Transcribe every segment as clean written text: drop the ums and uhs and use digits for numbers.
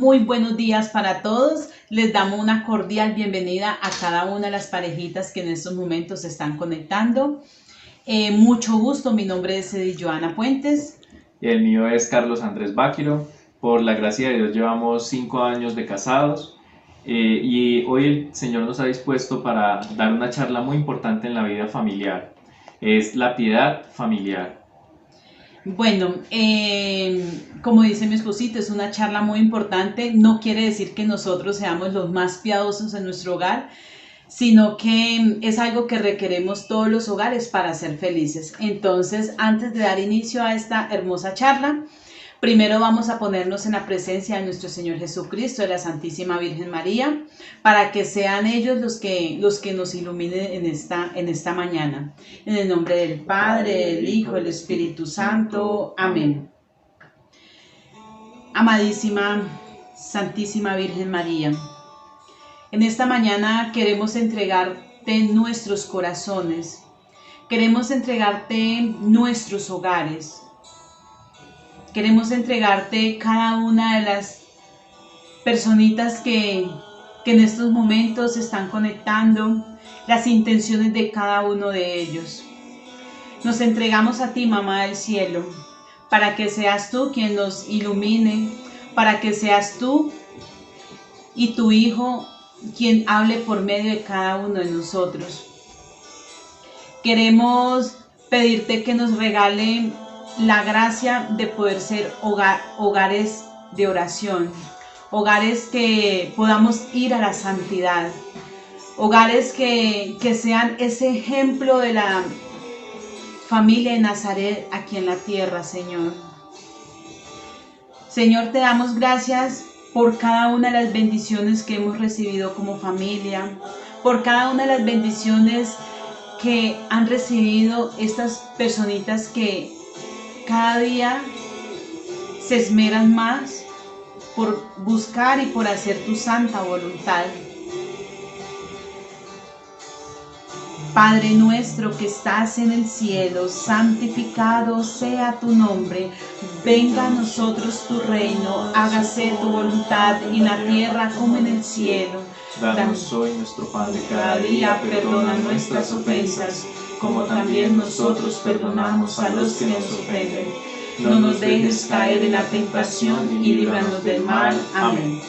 Muy buenos días para todos. Les damos una cordial bienvenida a cada una de las parejitas que en estos momentos se están conectando. Mucho gusto, mi nombre es Edith Joana Puentes. Y el mío es Carlos Andrés Báquiro. Por la gracia de Dios llevamos 5 años de casados y hoy el Señor nos ha dispuesto para dar una charla muy importante en la vida familiar. Es la piedad familiar. Bueno, como dice mi esposito, es una charla muy importante. No quiere decir que nosotros seamos los más piadosos en nuestro hogar, sino que es algo que requeremos todos los hogares para ser felices. Entonces, antes de dar inicio a esta hermosa charla, primero vamos a ponernos en la presencia de nuestro Señor Jesucristo, de la Santísima Virgen María, para que sean ellos los que nos iluminen en esta mañana. En el nombre del Padre, del Hijo, del Espíritu Santo. Amén. Amadísima, Santísima Virgen María, en esta mañana queremos entregarte nuestros corazones, queremos entregarte nuestros hogares. Queremos entregarte cada una de las personitas que en estos momentos se están conectando, las intenciones de cada uno de ellos. Nos entregamos a ti, Mamá del Cielo, para que seas tú quien nos ilumine, para que seas tú y tu Hijo quien hable por medio de cada uno de nosotros. Queremos pedirte que nos regale la gracia de poder ser hogares de oración, hogares que podamos ir a la santidad, hogares que sean ese ejemplo de la familia de Nazaret aquí en la tierra, Señor. Señor, te damos gracias por cada una de las bendiciones que hemos recibido como familia, por cada una de las bendiciones que han recibido estas personitas que cada día se esmeran más por buscar y por hacer tu santa voluntad. Padre nuestro que estás en el cielo, santificado sea tu nombre. Venga a nosotros tu reino, hágase tu voluntad en la tierra como en el cielo. Danos hoy nuestro pan de Cada día perdona nuestras ofensas, como también nosotros perdonamos a los que nos ofenden. No nos dejes caer en la tentación y líbranos del mal. Amén.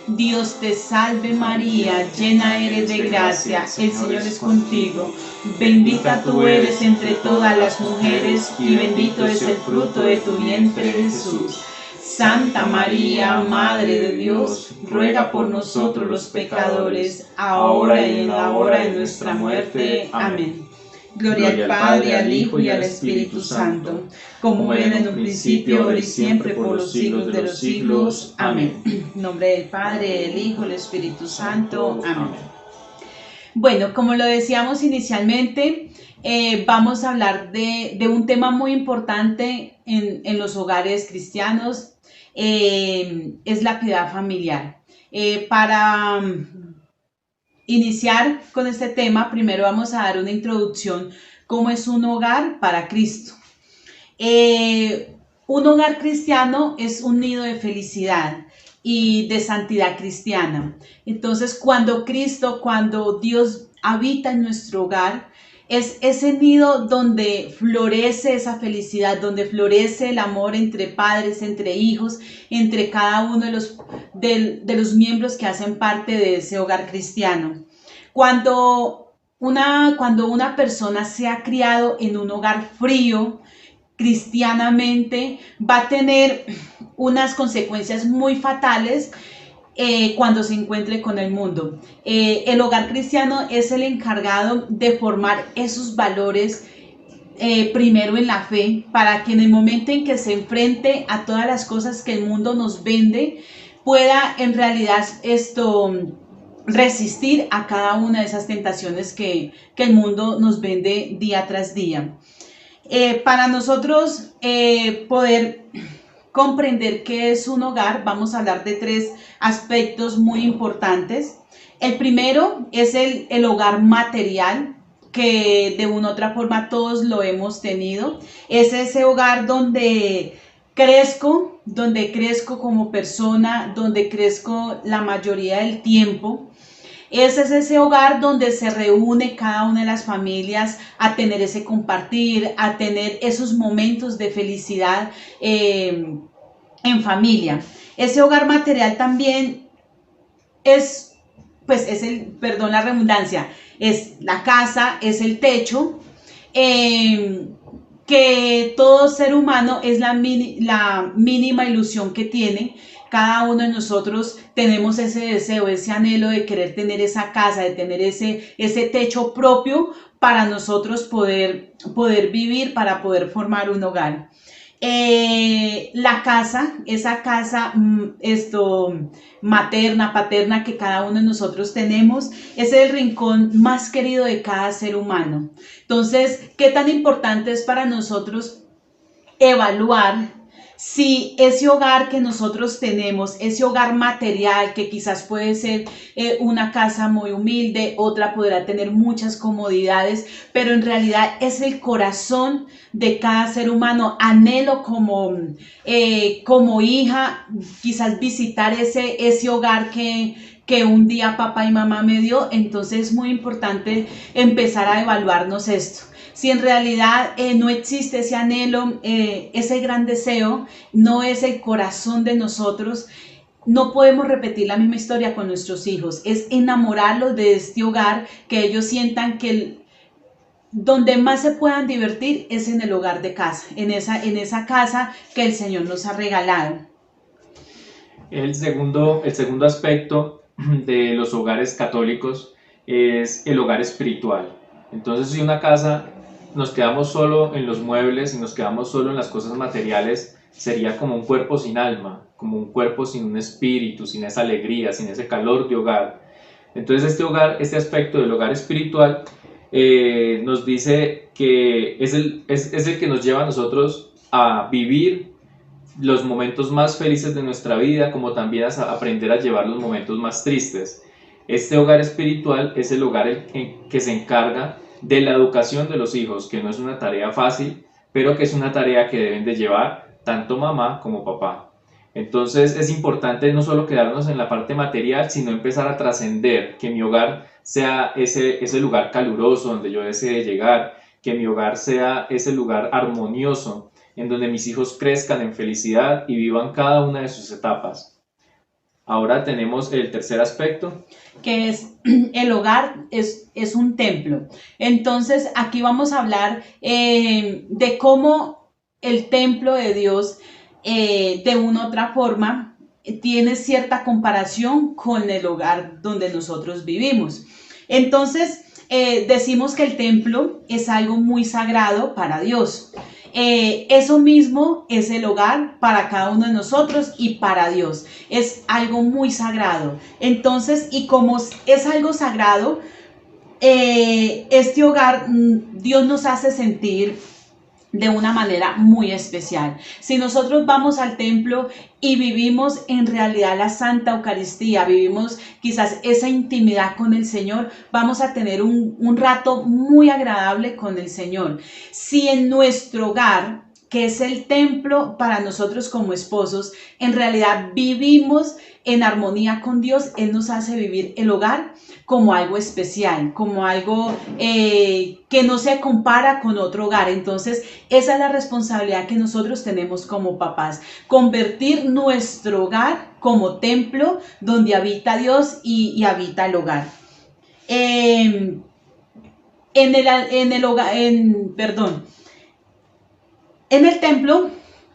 Dios te salve María, llena eres de gracia, el Señor es contigo. Bendita tú eres entre todas las mujeres y bendito es el fruto de tu vientre, Jesús. Santa María, Madre de Dios, ruega por nosotros los pecadores, ahora y en la hora de nuestra muerte. Amén. Gloria al Padre, al Hijo y al Espíritu Santo, como era en un principio, ahora y siempre, por los siglos de los siglos. Amén. En nombre del Padre, del Hijo y del Espíritu Santo. Amén. Bueno, como lo decíamos inicialmente, vamos a hablar de un tema muy importante en los hogares cristianos, es la piedad familiar. Para iniciar con este tema, primero vamos a dar una introducción, cómo es un hogar para Cristo. Un hogar cristiano es un nido de felicidad y de santidad cristiana. Entonces, cuando Dios habita en nuestro hogar, es ese nido donde florece esa felicidad, donde florece el amor entre padres, entre hijos, entre cada uno de los miembros que hacen parte de ese hogar cristiano. Cuando una persona se ha criado en un hogar frío, cristianamente, va a tener unas consecuencias muy fatales cuando se encuentre con el mundo. El hogar cristiano es el encargado de formar esos valores primero en la fe, para que en el momento en que se enfrente a todas las cosas que el mundo nos vende, pueda en realidad resistir a cada una de esas tentaciones que el mundo nos vende día tras día. Para nosotros poder comprender qué es un hogar, vamos a hablar de 3 aspectos muy importantes. El primero es el hogar material, que de una u otra forma todos lo hemos tenido. Es ese hogar donde crezco, donde crezco como persona, donde crezco la mayoría del tiempo. Ese es ese hogar donde se reúne cada una de las familias a tener ese compartir, a tener esos momentos de felicidad en familia. Ese hogar material también es, pues es el, perdón la redundancia, es la casa, es el techo, que todo ser humano es la mínima ilusión que tiene. Cada uno de nosotros tenemos ese deseo, ese anhelo de querer tener esa casa, de tener ese techo propio para nosotros poder vivir, para poder formar un hogar. La casa, esa casa materna, paterna que cada uno de nosotros tenemos, es el rincón más querido de cada ser humano. Entonces, ¿qué tan importante es para nosotros evaluar si ese hogar que nosotros tenemos, ese hogar material que quizás puede ser una casa muy humilde, otra podrá tener muchas comodidades, pero en realidad es el corazón de cada ser humano? Anhelo como hija quizás visitar ese hogar que un día papá y mamá me dio. Entonces es muy importante empezar a evaluarnos esto. Si en realidad no existe ese anhelo, ese gran deseo, no es el corazón de nosotros, no podemos repetir la misma historia con nuestros hijos. Es enamorarlos de este hogar, que ellos sientan que donde más se puedan divertir es en el hogar de casa, en esa casa que el Señor nos ha regalado. El segundo aspecto de los hogares católicos es el hogar espiritual. Entonces, si una casa nos quedamos solo en los muebles y nos quedamos solo en las cosas materiales, sería como un cuerpo sin alma, como un cuerpo sin un espíritu, sin esa alegría, sin ese calor de hogar. Entonces este aspecto del hogar espiritual nos dice que es el que nos lleva a nosotros a vivir los momentos más felices de nuestra vida, como también a aprender a llevar los momentos más tristes. Este hogar espiritual es el hogar que se encarga de la educación de los hijos, que no es una tarea fácil, pero que es una tarea que deben de llevar tanto mamá como papá. Entonces es importante no solo quedarnos en la parte material, sino empezar a trascender, que mi hogar sea ese lugar caluroso donde yo desee llegar, que mi hogar sea ese lugar armonioso, en donde mis hijos crezcan en felicidad y vivan cada una de sus etapas. Ahora tenemos el tercer aspecto, que es el hogar es un templo. Entonces aquí vamos a hablar de cómo el templo de Dios de una u otra forma tiene cierta comparación con el hogar donde nosotros vivimos. Entonces decimos que el templo es algo muy sagrado para Dios. Eso mismo es el hogar para cada uno de nosotros y para Dios. Es algo muy sagrado. Entonces, y como es algo sagrado, este hogar Dios nos hace sentir de una manera muy especial. Si nosotros vamos al templo y vivimos en realidad la Santa Eucaristía, vivimos quizás esa intimidad con el Señor, vamos a tener un rato muy agradable con el Señor. Si en nuestro hogar, que es el templo para nosotros como esposos, en realidad vivimos en armonía con Dios, Él nos hace vivir el hogar como algo especial, como algo que no se compara con otro hogar. Entonces, esa es la responsabilidad que nosotros tenemos como papás, convertir nuestro hogar como templo donde habita Dios y habita el hogar. En el templo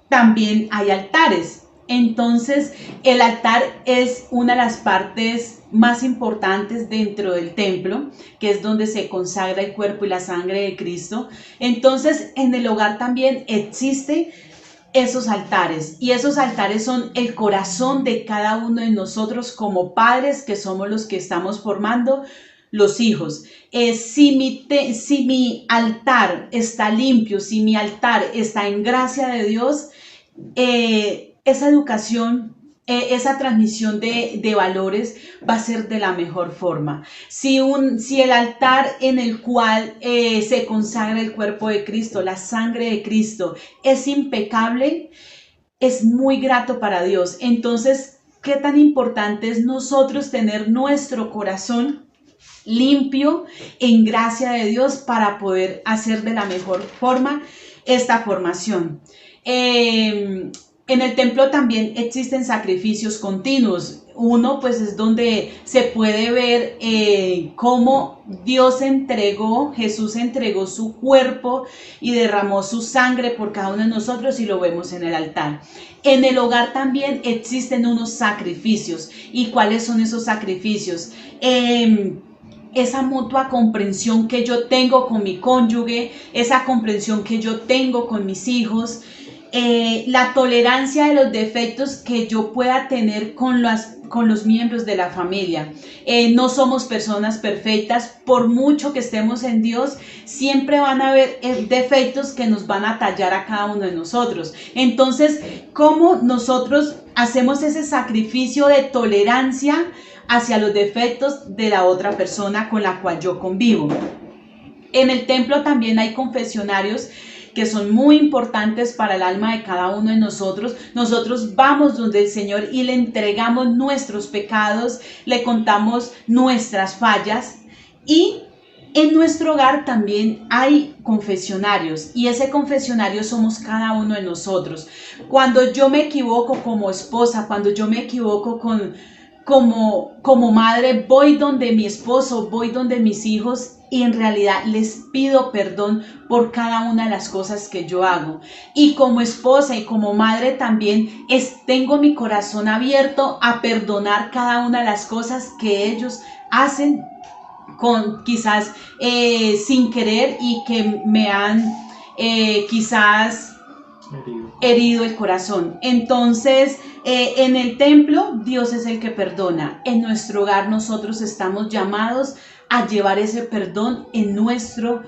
también hay altares. Entonces, el altar es una de las partes más importantes dentro del templo, que es donde se consagra el cuerpo y la sangre de Cristo. Entonces, en el hogar también existen esos altares, y esos altares son el corazón de cada uno de nosotros como padres, que somos los que estamos formando los hijos. Si mi altar está limpio, si mi altar está en gracia de Dios, esa educación, esa transmisión de valores va a ser de la mejor forma. Si el altar en el cual se consagra el cuerpo de Cristo, la sangre de Cristo, es impecable, es muy grato para Dios. Entonces, ¿qué tan importante es nosotros tener nuestro corazón limpio en gracia de Dios para poder hacer de la mejor forma esta formación? En el templo también existen sacrificios continuos. Uno pues es donde se puede ver cómo Jesús entregó su cuerpo y derramó su sangre por cada uno de nosotros, y lo vemos en el altar. En el hogar también existen unos sacrificios. ¿Y cuáles son esos sacrificios? Esa mutua comprensión que yo tengo con mi cónyuge, esa comprensión que yo tengo con mis hijos, la tolerancia de los defectos que yo pueda tener con los miembros de la familia. No somos personas perfectas, por mucho que estemos en Dios, siempre van a haber defectos que nos van a tallar a cada uno de nosotros. Entonces, ¿cómo nosotros hacemos ese sacrificio de tolerancia hacia los defectos de la otra persona con la cual yo convivo? En el templo también hay confesionarios que son muy importantes para el alma de cada uno de nosotros. Nosotros vamos donde el Señor y le entregamos nuestros pecados, le contamos nuestras fallas, y en nuestro hogar también hay confesionarios, y ese confesionario somos cada uno de nosotros. Cuando yo me equivoco como esposa, cuando yo me equivoco como madre, voy donde mi esposo, voy donde mis hijos, y en realidad les pido perdón por cada una de las cosas que yo hago. Y como esposa y como madre también tengo mi corazón abierto a perdonar cada una de las cosas que ellos hacen quizás sin querer, y que me han quizás herido el corazón. Entonces, en el templo Dios es el que perdona. En nuestro hogar nosotros estamos llamados a llevar ese perdón en nuestro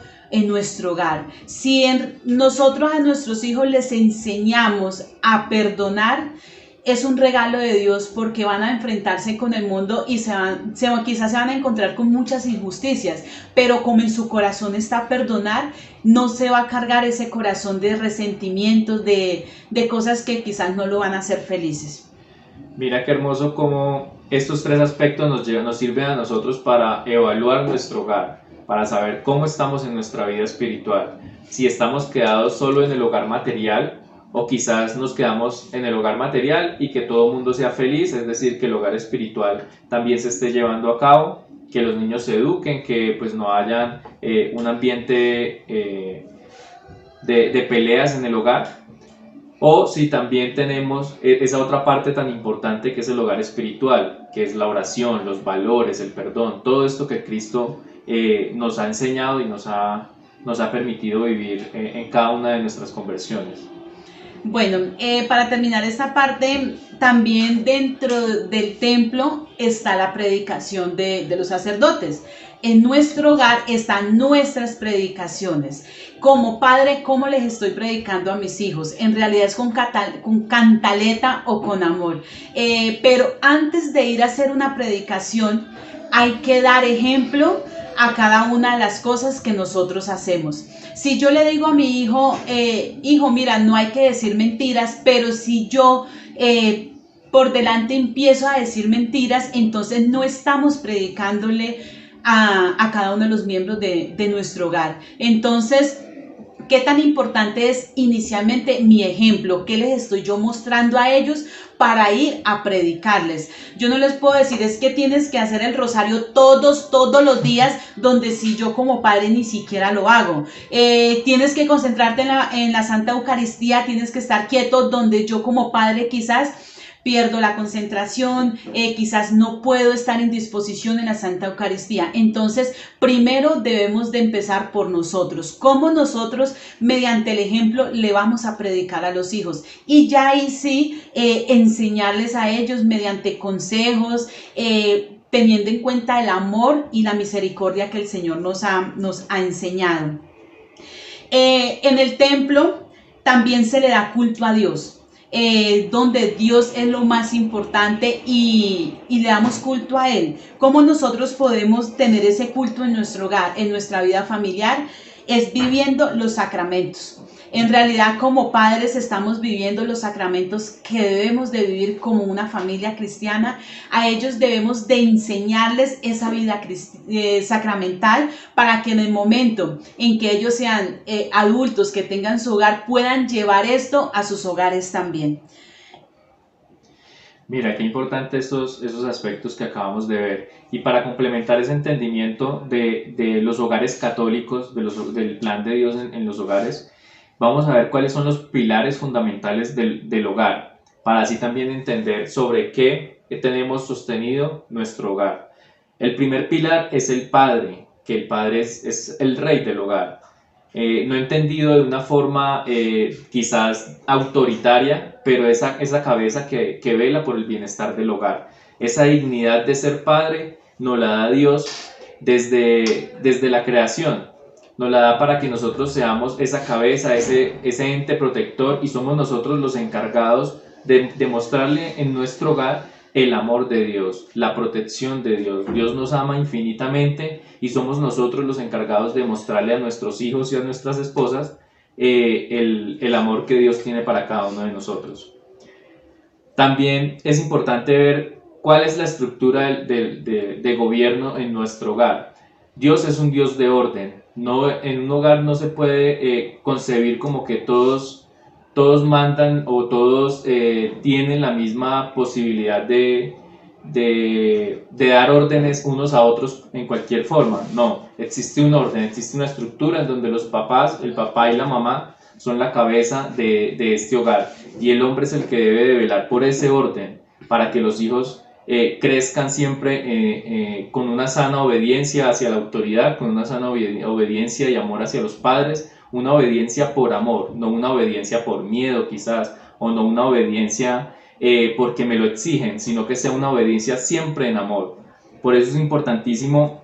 hogar. Si nosotros a nuestros hijos les enseñamos a perdonar, es un regalo de Dios, porque van a enfrentarse con el mundo y quizás se van a encontrar con muchas injusticias, pero como en su corazón está perdonar, no se va a cargar ese corazón de resentimientos, de cosas que quizás no lo van a hacer felices. Mira qué hermoso cómo estos tres aspectos nos sirven a nosotros para evaluar nuestro hogar, para saber cómo estamos en nuestra vida espiritual, si estamos quedados solo en el hogar material, o quizás nos quedamos en el hogar material y que todo el mundo sea feliz, es decir, que el hogar espiritual también se esté llevando a cabo, que los niños se eduquen, que pues no haya un ambiente de peleas en el hogar. O si también tenemos esa otra parte tan importante que es el hogar espiritual, que es la oración, los valores, el perdón, todo esto que Cristo nos ha enseñado y nos ha permitido vivir en cada una de nuestras conversiones. Bueno, para terminar esta parte, también dentro del templo está la predicación de los sacerdotes. En nuestro hogar están nuestras predicaciones. Como padre, ¿cómo les estoy predicando a mis hijos? En realidad es con cantaleta o con amor. Pero antes de ir a hacer una predicación, hay que dar ejemplo a cada una de las cosas que nosotros hacemos. Si yo le digo a mi hijo, hijo, mira, no hay que decir mentiras, pero si yo por delante empiezo a decir mentiras, entonces no estamos predicándole a cada uno de los miembros de nuestro hogar. Entonces, ¿qué tan importante es inicialmente mi ejemplo? ¿Qué les estoy yo mostrando a ellos para ir a predicarles? Yo no les puedo decir, es que tienes que hacer el rosario todos los días, donde si yo como padre ni siquiera lo hago. Tienes que concentrarte en la Santa Eucaristía, tienes que estar quieto, donde yo como padre quizás pierdo la concentración, quizás no puedo estar en disposición en la Santa Eucaristía. Entonces, primero debemos de empezar por nosotros. ¿Cómo nosotros, mediante el ejemplo, le vamos a predicar a los hijos? Y ya ahí sí, enseñarles a ellos mediante consejos, teniendo en cuenta el amor y la misericordia que el Señor nos ha enseñado. En el templo también se le da culto a Dios. Donde Dios es lo más importante y le damos culto a Él. ¿Cómo nosotros podemos tener ese culto en nuestro hogar, en nuestra vida familiar? Es viviendo los sacramentos. En realidad, como padres estamos viviendo los sacramentos que debemos de vivir como una familia cristiana. A ellos debemos de enseñarles esa vida sacramental para que en el momento en que ellos sean adultos, que tengan su hogar, puedan llevar esto a sus hogares también. Mira, qué importante esos aspectos que acabamos de ver. Y para complementar ese entendimiento de los hogares católicos, del plan de Dios en los hogares, vamos a ver cuáles son los pilares fundamentales del hogar, para así también entender sobre qué tenemos sostenido nuestro hogar. El primer pilar es el padre, que el padre es el rey del hogar. No entendido de una forma quizás autoritaria, pero esa cabeza que vela por el bienestar del hogar. Esa dignidad de ser padre nos la da Dios desde la creación. Nos la da para que nosotros seamos esa cabeza, ese ente protector, y somos nosotros los encargados de demostrarle en nuestro hogar el amor de Dios, la protección de Dios. Dios nos ama infinitamente y somos nosotros los encargados de mostrarle a nuestros hijos y a nuestras esposas el amor que Dios tiene para cada uno de nosotros. También es importante ver cuál es la estructura de gobierno en nuestro hogar. Dios es un Dios de orden. No, en un hogar no se puede concebir como que todos mandan o todos tienen la misma posibilidad de dar órdenes unos a otros en cualquier forma. No, existe un orden, existe una estructura en donde los papás, el papá y la mamá, son la cabeza de este hogar, y el hombre es el que debe de velar por ese orden para que los hijos crezcan siempre con una sana obediencia hacia la autoridad, con una sana obediencia y amor hacia los padres, una obediencia por amor, no una obediencia por miedo quizás, o no una obediencia porque me lo exigen, sino que sea una obediencia siempre en amor. Por eso es importantísimo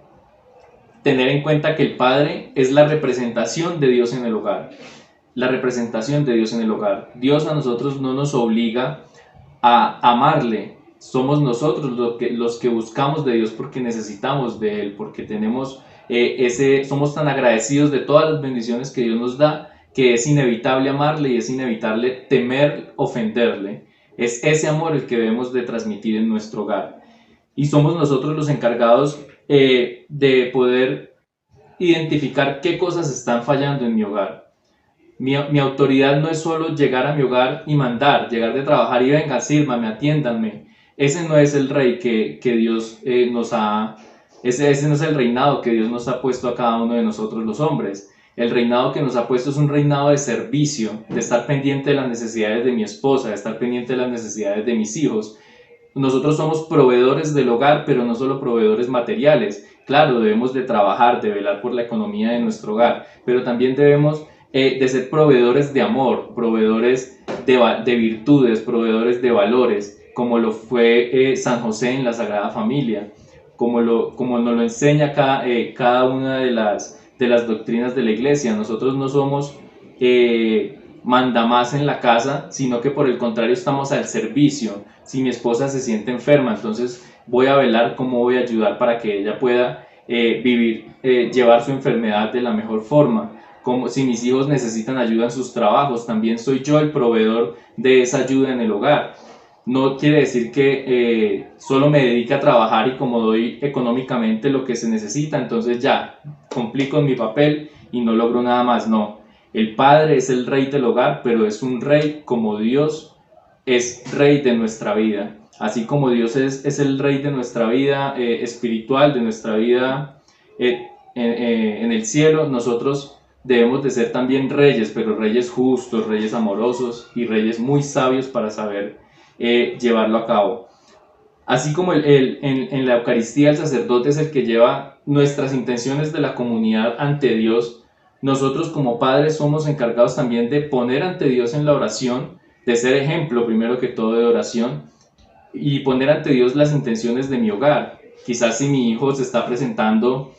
tener en cuenta que el padre es la representación de Dios en el hogar, la representación de Dios en el hogar. Dios a nosotros no nos obliga a amarle, somos nosotros los que buscamos de Dios porque necesitamos de Él, porque tenemos somos tan agradecidos de todas las bendiciones que Dios nos da, que es inevitable amarle y es inevitable temer ofenderle. Es ese amor el que debemos de transmitir en nuestro hogar. Y somos nosotros los encargados de poder identificar qué cosas están fallando en mi hogar. Mi autoridad no es solo llegar a mi hogar y mandar, llegar de trabajar y venga, sírvame, atiéndanme. Ese no es el rey que Dios nos ha... Ese no es el reinado que Dios nos ha puesto a cada uno de nosotros los hombres. El reinado que nos ha puesto es un reinado de servicio, de estar pendiente de las necesidades de mi esposa, de estar pendiente de las necesidades de mis hijos. Nosotros somos proveedores del hogar, pero no solo proveedores materiales. Claro, debemos de trabajar, de velar por la economía de nuestro hogar, pero también debemos de ser proveedores de amor, proveedores de virtudes, proveedores de valores, como lo fue San José en la Sagrada Familia, como nos lo enseña cada una de las doctrinas de la Iglesia. Nosotros no somos mandamás en la casa, sino que por el contrario estamos al servicio. Si mi esposa se siente enferma, entonces voy a velar cómo voy a ayudar para que ella pueda llevar su enfermedad de la mejor forma. Como si mis hijos necesitan ayuda en sus trabajos, también soy yo el proveedor de esa ayuda en el hogar. No quiere decir que solo me dedique a trabajar y como doy económicamente lo que se necesita, entonces ya cumplí con mi papel y no logro nada más. No, el padre es el rey del hogar, pero es un rey como Dios es rey de nuestra vida. Así como Dios es el rey de nuestra vida espiritual, de nuestra vida en el cielo, nosotros debemos de ser también reyes, pero reyes justos, reyes amorosos y reyes muy sabios para saber llevarlo a cabo. Así como en la Eucaristía el sacerdote es el que lleva nuestras intenciones de la comunidad ante Dios, nosotros como padres somos encargados también de poner ante Dios en la oración, de ser ejemplo primero que todo de oración, y poner ante Dios las intenciones de mi hogar. Quizás si mi hijo se está presentando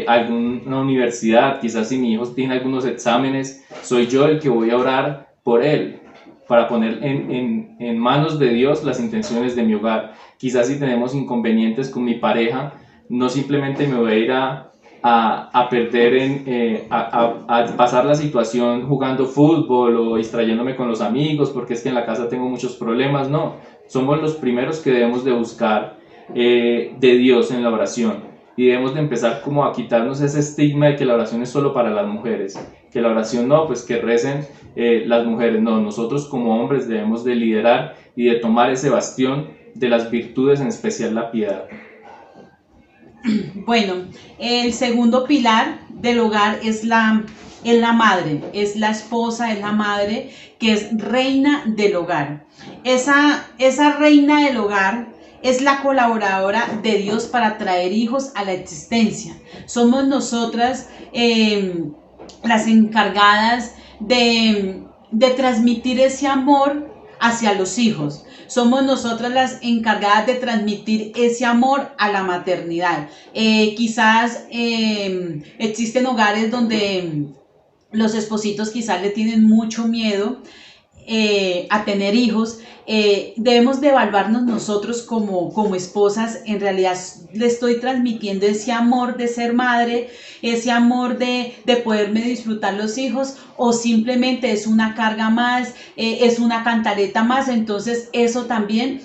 alguna universidad, quizás si mi hijo tiene algunos exámenes, soy yo el que voy a orar por él, para poner en manos de Dios las intenciones de mi hogar. Quizás si tenemos inconvenientes con mi pareja, no simplemente me voy a ir a a perder, a pasar la situación jugando fútbol o distrayéndome con los amigos porque es que en la casa tengo muchos problemas. No, somos los primeros que debemos de buscar de Dios en la oración. Y debemos de empezar como a quitarnos ese estigma de que la oración es solo para las mujeres, que la oración no, pues que recen las mujeres. No, nosotros como hombres debemos de liderar y de tomar ese bastión de las virtudes, en especial la piedad. Bueno, el segundo pilar del hogar es la madre, es la esposa, es la madre, que es reina del hogar. Esa reina del hogar es la colaboradora de Dios para traer hijos a la existencia. Somos nosotras las encargadas de transmitir ese amor hacia los hijos. Somos nosotras las encargadas de transmitir ese amor a la maternidad. Quizás existen hogares donde los espositos quizás le tienen mucho miedo a tener hijos. Debemos de evaluarnos nosotros como esposas. En realidad le estoy transmitiendo ese amor de ser madre, ese amor de poderme disfrutar los hijos, o simplemente es una carga más, es una cantaleta más. Entonces eso también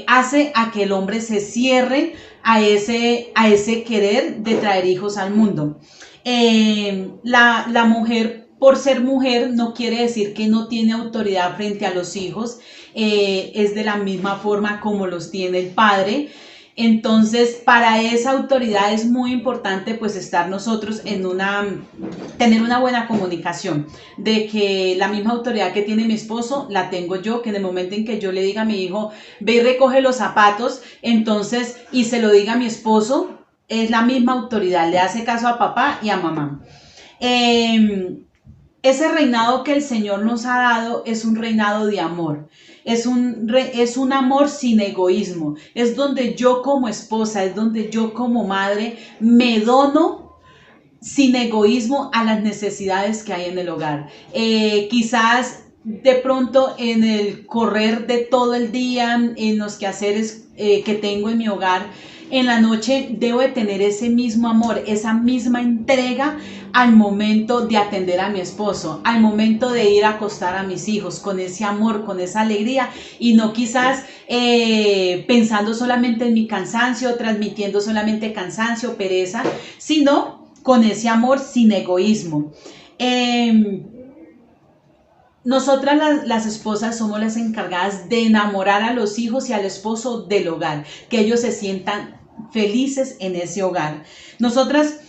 hace a que el hombre se cierre a ese querer de traer hijos al mundo. La mujer, por ser mujer, no quiere decir que no tiene autoridad frente a los hijos. Es de la misma forma como los tiene el padre. Entonces, para esa autoridad es muy importante pues estar nosotros tener una buena comunicación, de que la misma autoridad que tiene mi esposo la tengo yo, que en el momento en que yo le diga a mi hijo, ve y recoge los zapatos, entonces, y se lo diga a mi esposo, es la misma autoridad, le hace caso a papá y a mamá. Ese reinado que el Señor nos ha dado es un reinado de amor. Es un amor sin egoísmo. Es donde yo como esposa, es donde yo como madre me dono sin egoísmo a las necesidades que hay en el hogar. Quizás de pronto en el correr de todo el día, en los quehaceres que tengo en mi hogar, en la noche debo de tener ese mismo amor, esa misma entrega al momento de atender a mi esposo, al momento de ir a acostar a mis hijos, con ese amor, con esa alegría, y no quizás pensando solamente en mi cansancio, transmitiendo solamente cansancio, pereza, sino con ese amor sin egoísmo. Nosotras las esposas somos las encargadas de enamorar a los hijos y al esposo del hogar, que ellos se sientan felices en ese hogar. Nosotras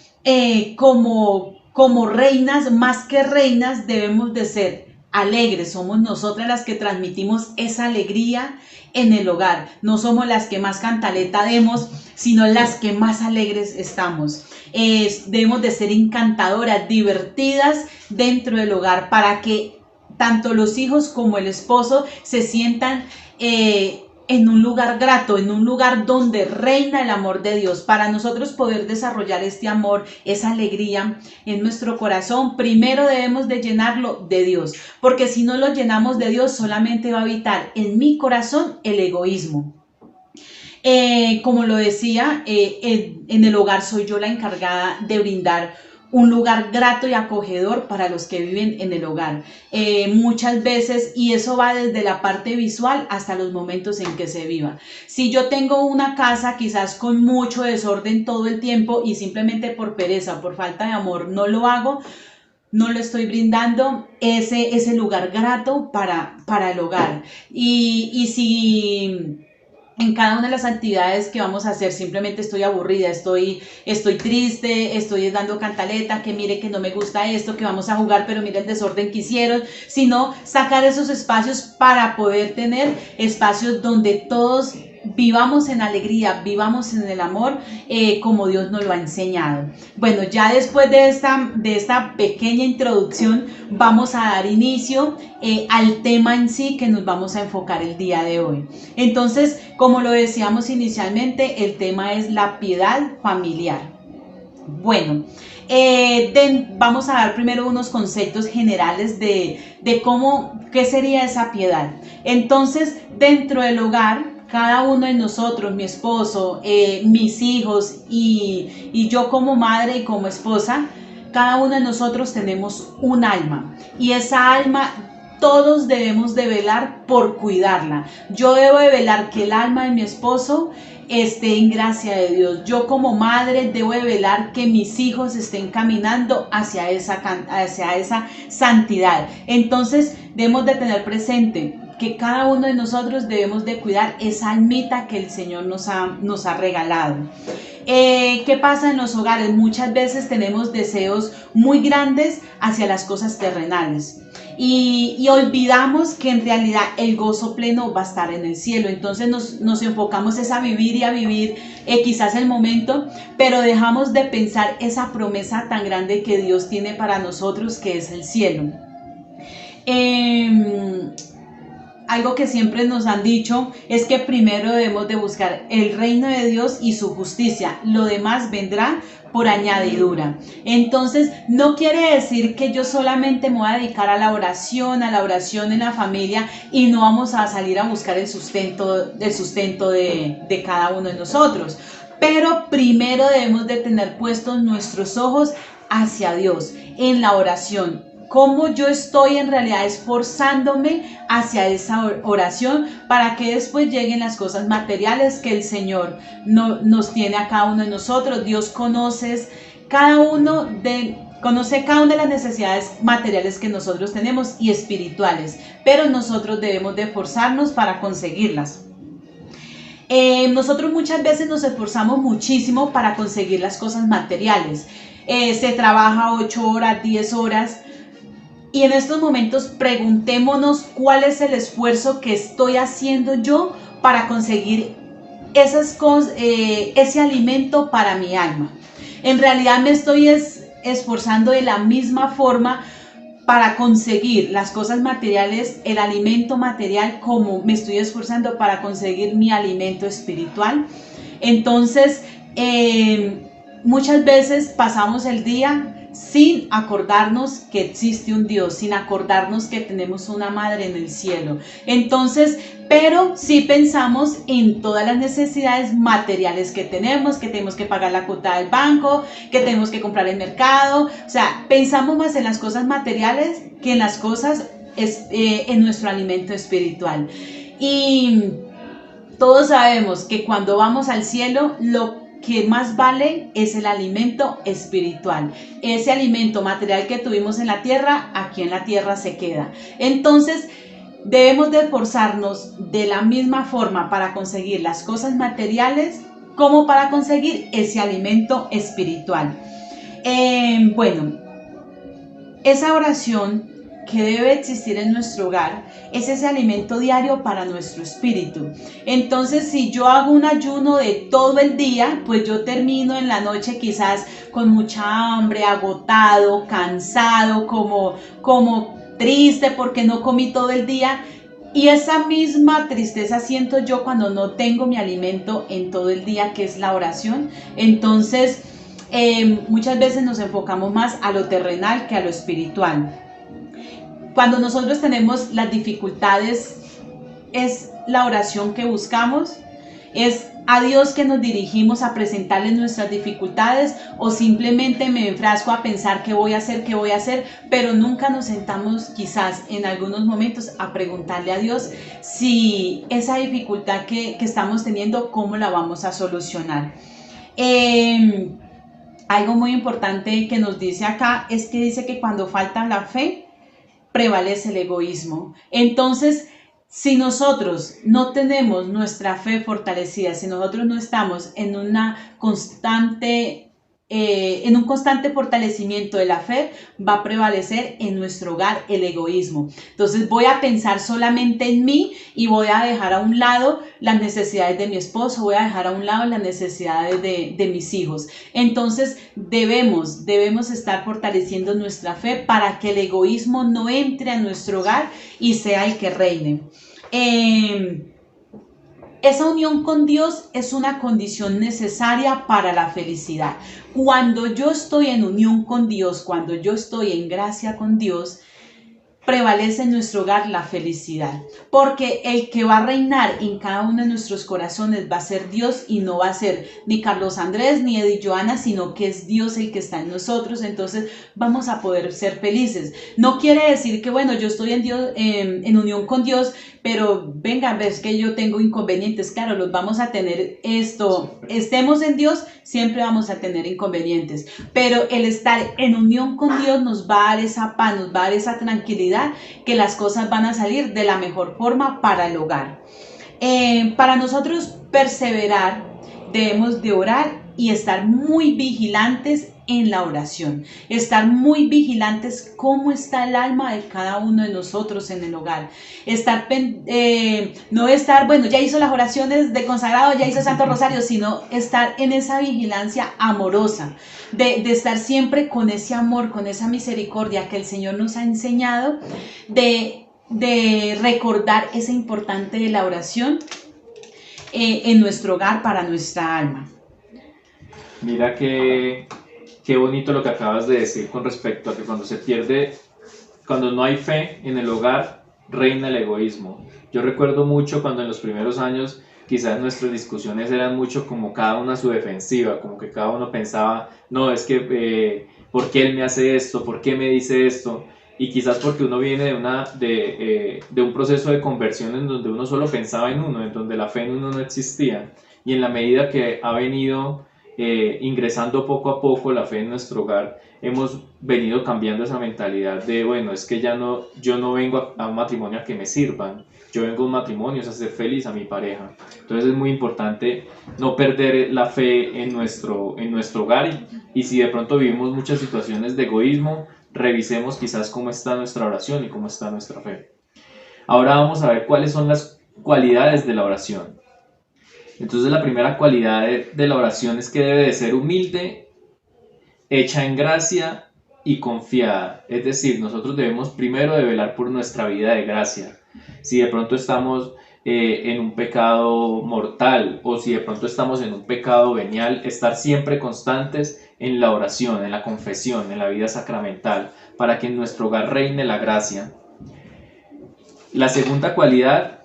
como reinas, más que reinas, debemos de ser alegres. Somos nosotras las que transmitimos esa alegría en el hogar. No somos las que más cantaleta demos, sino las que más alegres estamos. Debemos de ser encantadoras, divertidas dentro del hogar, para que tanto los hijos como el esposo se sientan en un lugar grato, en un lugar donde reina el amor de Dios. Para nosotros poder desarrollar este amor, esa alegría en nuestro corazón, primero debemos de llenarlo de Dios, porque si no lo llenamos de Dios, solamente va a habitar en mi corazón el egoísmo. Como lo decía, en el hogar soy yo la encargada de brindar un lugar grato y acogedor para los que viven en el hogar. Muchas veces, y eso va desde la parte visual hasta los momentos en que se viva. Si yo tengo una casa quizás con mucho desorden todo el tiempo y simplemente por pereza, por falta de amor no lo hago, no lo estoy brindando ese lugar grato para el hogar. Y si en cada una de las actividades que vamos a hacer simplemente estoy aburrida, estoy triste, estoy dando cantaleta, que mire que no me gusta esto, que vamos a jugar, pero mire el desorden que hicieron, sino sacar esos espacios para poder tener espacios donde todos vivamos en alegría, vivamos en el amor, como Dios nos lo ha enseñado. Bueno, ya después de esta pequeña introducción, vamos a dar inicio al tema en sí que nos vamos a enfocar el día de hoy. Entonces, como lo decíamos inicialmente, el tema es la piedad familiar. Bueno, vamos a dar primero unos conceptos generales de qué sería esa piedad. Entonces, dentro del hogar, cada uno de nosotros, mi esposo, mis hijos y yo como madre y como esposa, cada uno de nosotros tenemos un alma y esa alma todos debemos de velar por cuidarla. Yo debo de velar que el alma de mi esposo esté en gracia de Dios. Yo como madre debo de velar que mis hijos estén caminando hacia esa santidad. Entonces debemos de tener presente que cada uno de nosotros debemos de cuidar esa almita que el Señor nos ha regalado. ¿Qué pasa en los hogares? Muchas veces tenemos deseos muy grandes hacia las cosas terrenales y olvidamos que en realidad el gozo pleno va a estar en el cielo. Entonces nos enfocamos a vivir y a vivir quizás el momento, pero dejamos de pensar esa promesa tan grande que Dios tiene para nosotros, que es el cielo. Algo que siempre nos han dicho es que primero debemos de buscar el reino de Dios y su justicia, lo demás vendrá por añadidura. Entonces no quiere decir que yo solamente me voy a dedicar a la oración en la familia y no vamos a salir a buscar el sustento de cada uno de nosotros, pero primero debemos de tener puestos nuestros ojos hacia Dios en la oración. Cómo yo estoy en realidad esforzándome hacia esa oración para que después lleguen las cosas materiales que el Señor nos tiene a cada uno de nosotros. Dios conoce cada una de las necesidades materiales que nosotros tenemos y espirituales, pero nosotros debemos de esforzarnos para conseguirlas. Nosotros muchas veces nos esforzamos muchísimo para conseguir las cosas materiales. Se trabaja 8 horas, 10 horas. Y en estos momentos preguntémonos cuál es el esfuerzo que estoy haciendo yo para conseguir ese alimento para mi alma. En realidad me estoy esforzando de la misma forma para conseguir las cosas materiales, el alimento material, como me estoy esforzando para conseguir mi alimento espiritual. Entonces, muchas veces pasamos el día sin acordarnos que existe un Dios, sin acordarnos que tenemos una madre en el cielo. Entonces, pero sí pensamos en todas las necesidades materiales que tenemos que pagar la cuota del banco, que tenemos que comprar el mercado. O sea, pensamos más en las cosas materiales que en las cosas, en nuestro alimento espiritual. Y todos sabemos que cuando vamos al cielo, lo que más vale es el alimento espiritual. Ese alimento material que tuvimos en la tierra, aquí en la tierra se queda. Entonces, debemos de esforzarnos de la misma forma para conseguir las cosas materiales como para conseguir ese alimento espiritual. Bueno, esa oración que debe existir en nuestro hogar es ese alimento diario para nuestro espíritu. Entonces, si yo hago un ayuno de todo el día, pues yo termino en la noche quizás con mucha hambre, agotado, cansado, como triste porque no comí todo el día. Y esa misma tristeza siento yo cuando no tengo mi alimento en todo el día, que es la oración. Entonces, muchas veces nos enfocamos más a lo terrenal que a lo espiritual. Cuando nosotros tenemos las dificultades, es la oración que buscamos, es a Dios que nos dirigimos a presentarle nuestras dificultades, o simplemente me enfrasco a pensar qué voy a hacer, pero nunca nos sentamos quizás en algunos momentos a preguntarle a Dios si esa dificultad que estamos teniendo, cómo la vamos a solucionar. Algo muy importante que nos dice acá es que dice que cuando falta la fe, prevalece el egoísmo. Entonces, si nosotros no tenemos nuestra fe fortalecida, si nosotros no estamos en un constante fortalecimiento de la fe, va a prevalecer en nuestro hogar el egoísmo. Entonces voy a pensar solamente en mí y voy a dejar a un lado las necesidades de mi esposo, voy a dejar a un lado las necesidades de mis hijos. Entonces debemos estar fortaleciendo nuestra fe para que el egoísmo no entre a nuestro hogar y sea el que reine. Esa unión con Dios es una condición necesaria para la felicidad. Cuando yo estoy en unión con Dios, cuando yo estoy en gracia con Dios, prevalece en nuestro hogar la felicidad, porque el que va a reinar en cada uno de nuestros corazones va a ser Dios y no va a ser ni Carlos Andrés ni Edith Joana, sino que es Dios el que está en nosotros. Entonces vamos a poder ser felices. No quiere decir que bueno, yo estoy en Dios, en unión con Dios, pero venga, ves que yo tengo inconvenientes. Claro, los vamos a tener. Estemos en Dios, siempre vamos a tener inconvenientes, pero el estar en unión con Dios nos va a dar esa paz, nos va a dar esa tranquilidad, que las cosas van a salir de la mejor forma para el hogar. Para nosotros perseverar, debemos de orar y estar muy vigilantes en la oración, estar muy vigilantes cómo está el alma de cada uno de nosotros en el hogar, no estar, bueno, ya hizo las oraciones de consagrado, ya hizo Santo Rosario, sino estar en esa vigilancia amorosa, de estar siempre con ese amor, con esa misericordia que el Señor nos ha enseñado, de recordar ese importante de la oración en nuestro hogar para nuestra alma. Mira qué bonito lo que acabas de decir con respecto a que cuando no hay fe en el hogar, reina el egoísmo. Yo recuerdo mucho cuando en los primeros años quizás nuestras discusiones eran mucho como cada una a su defensiva, como que cada uno pensaba, no, es que ¿por qué él me hace esto? ¿Por qué me dice esto? Y quizás porque uno viene de un proceso de conversión en donde uno solo pensaba en uno, en donde la fe en uno no existía. Y en la medida que ha venido ingresando poco a poco la fe en nuestro hogar, hemos venido cambiando esa mentalidad de, bueno, es que yo no vengo a un matrimonio a que me sirvan, yo vengo a un matrimonio a hacer feliz a mi pareja. Entonces es muy importante no perder la fe en nuestro hogar y si de pronto vivimos muchas situaciones de egoísmo, revisemos quizás cómo está nuestra oración y cómo está nuestra fe. Ahora vamos a ver cuáles son las cualidades de la oración. Entonces la primera cualidad de la oración es que debe de ser humilde, hecha en gracia y confiada. Es decir, nosotros debemos primero de velar por nuestra vida de gracia. Si de pronto estamos en un pecado mortal o si de pronto estamos en un pecado venial, estar siempre constantes en la oración, en la confesión, en la vida sacramental, para que en nuestro hogar reine la gracia. La segunda cualidad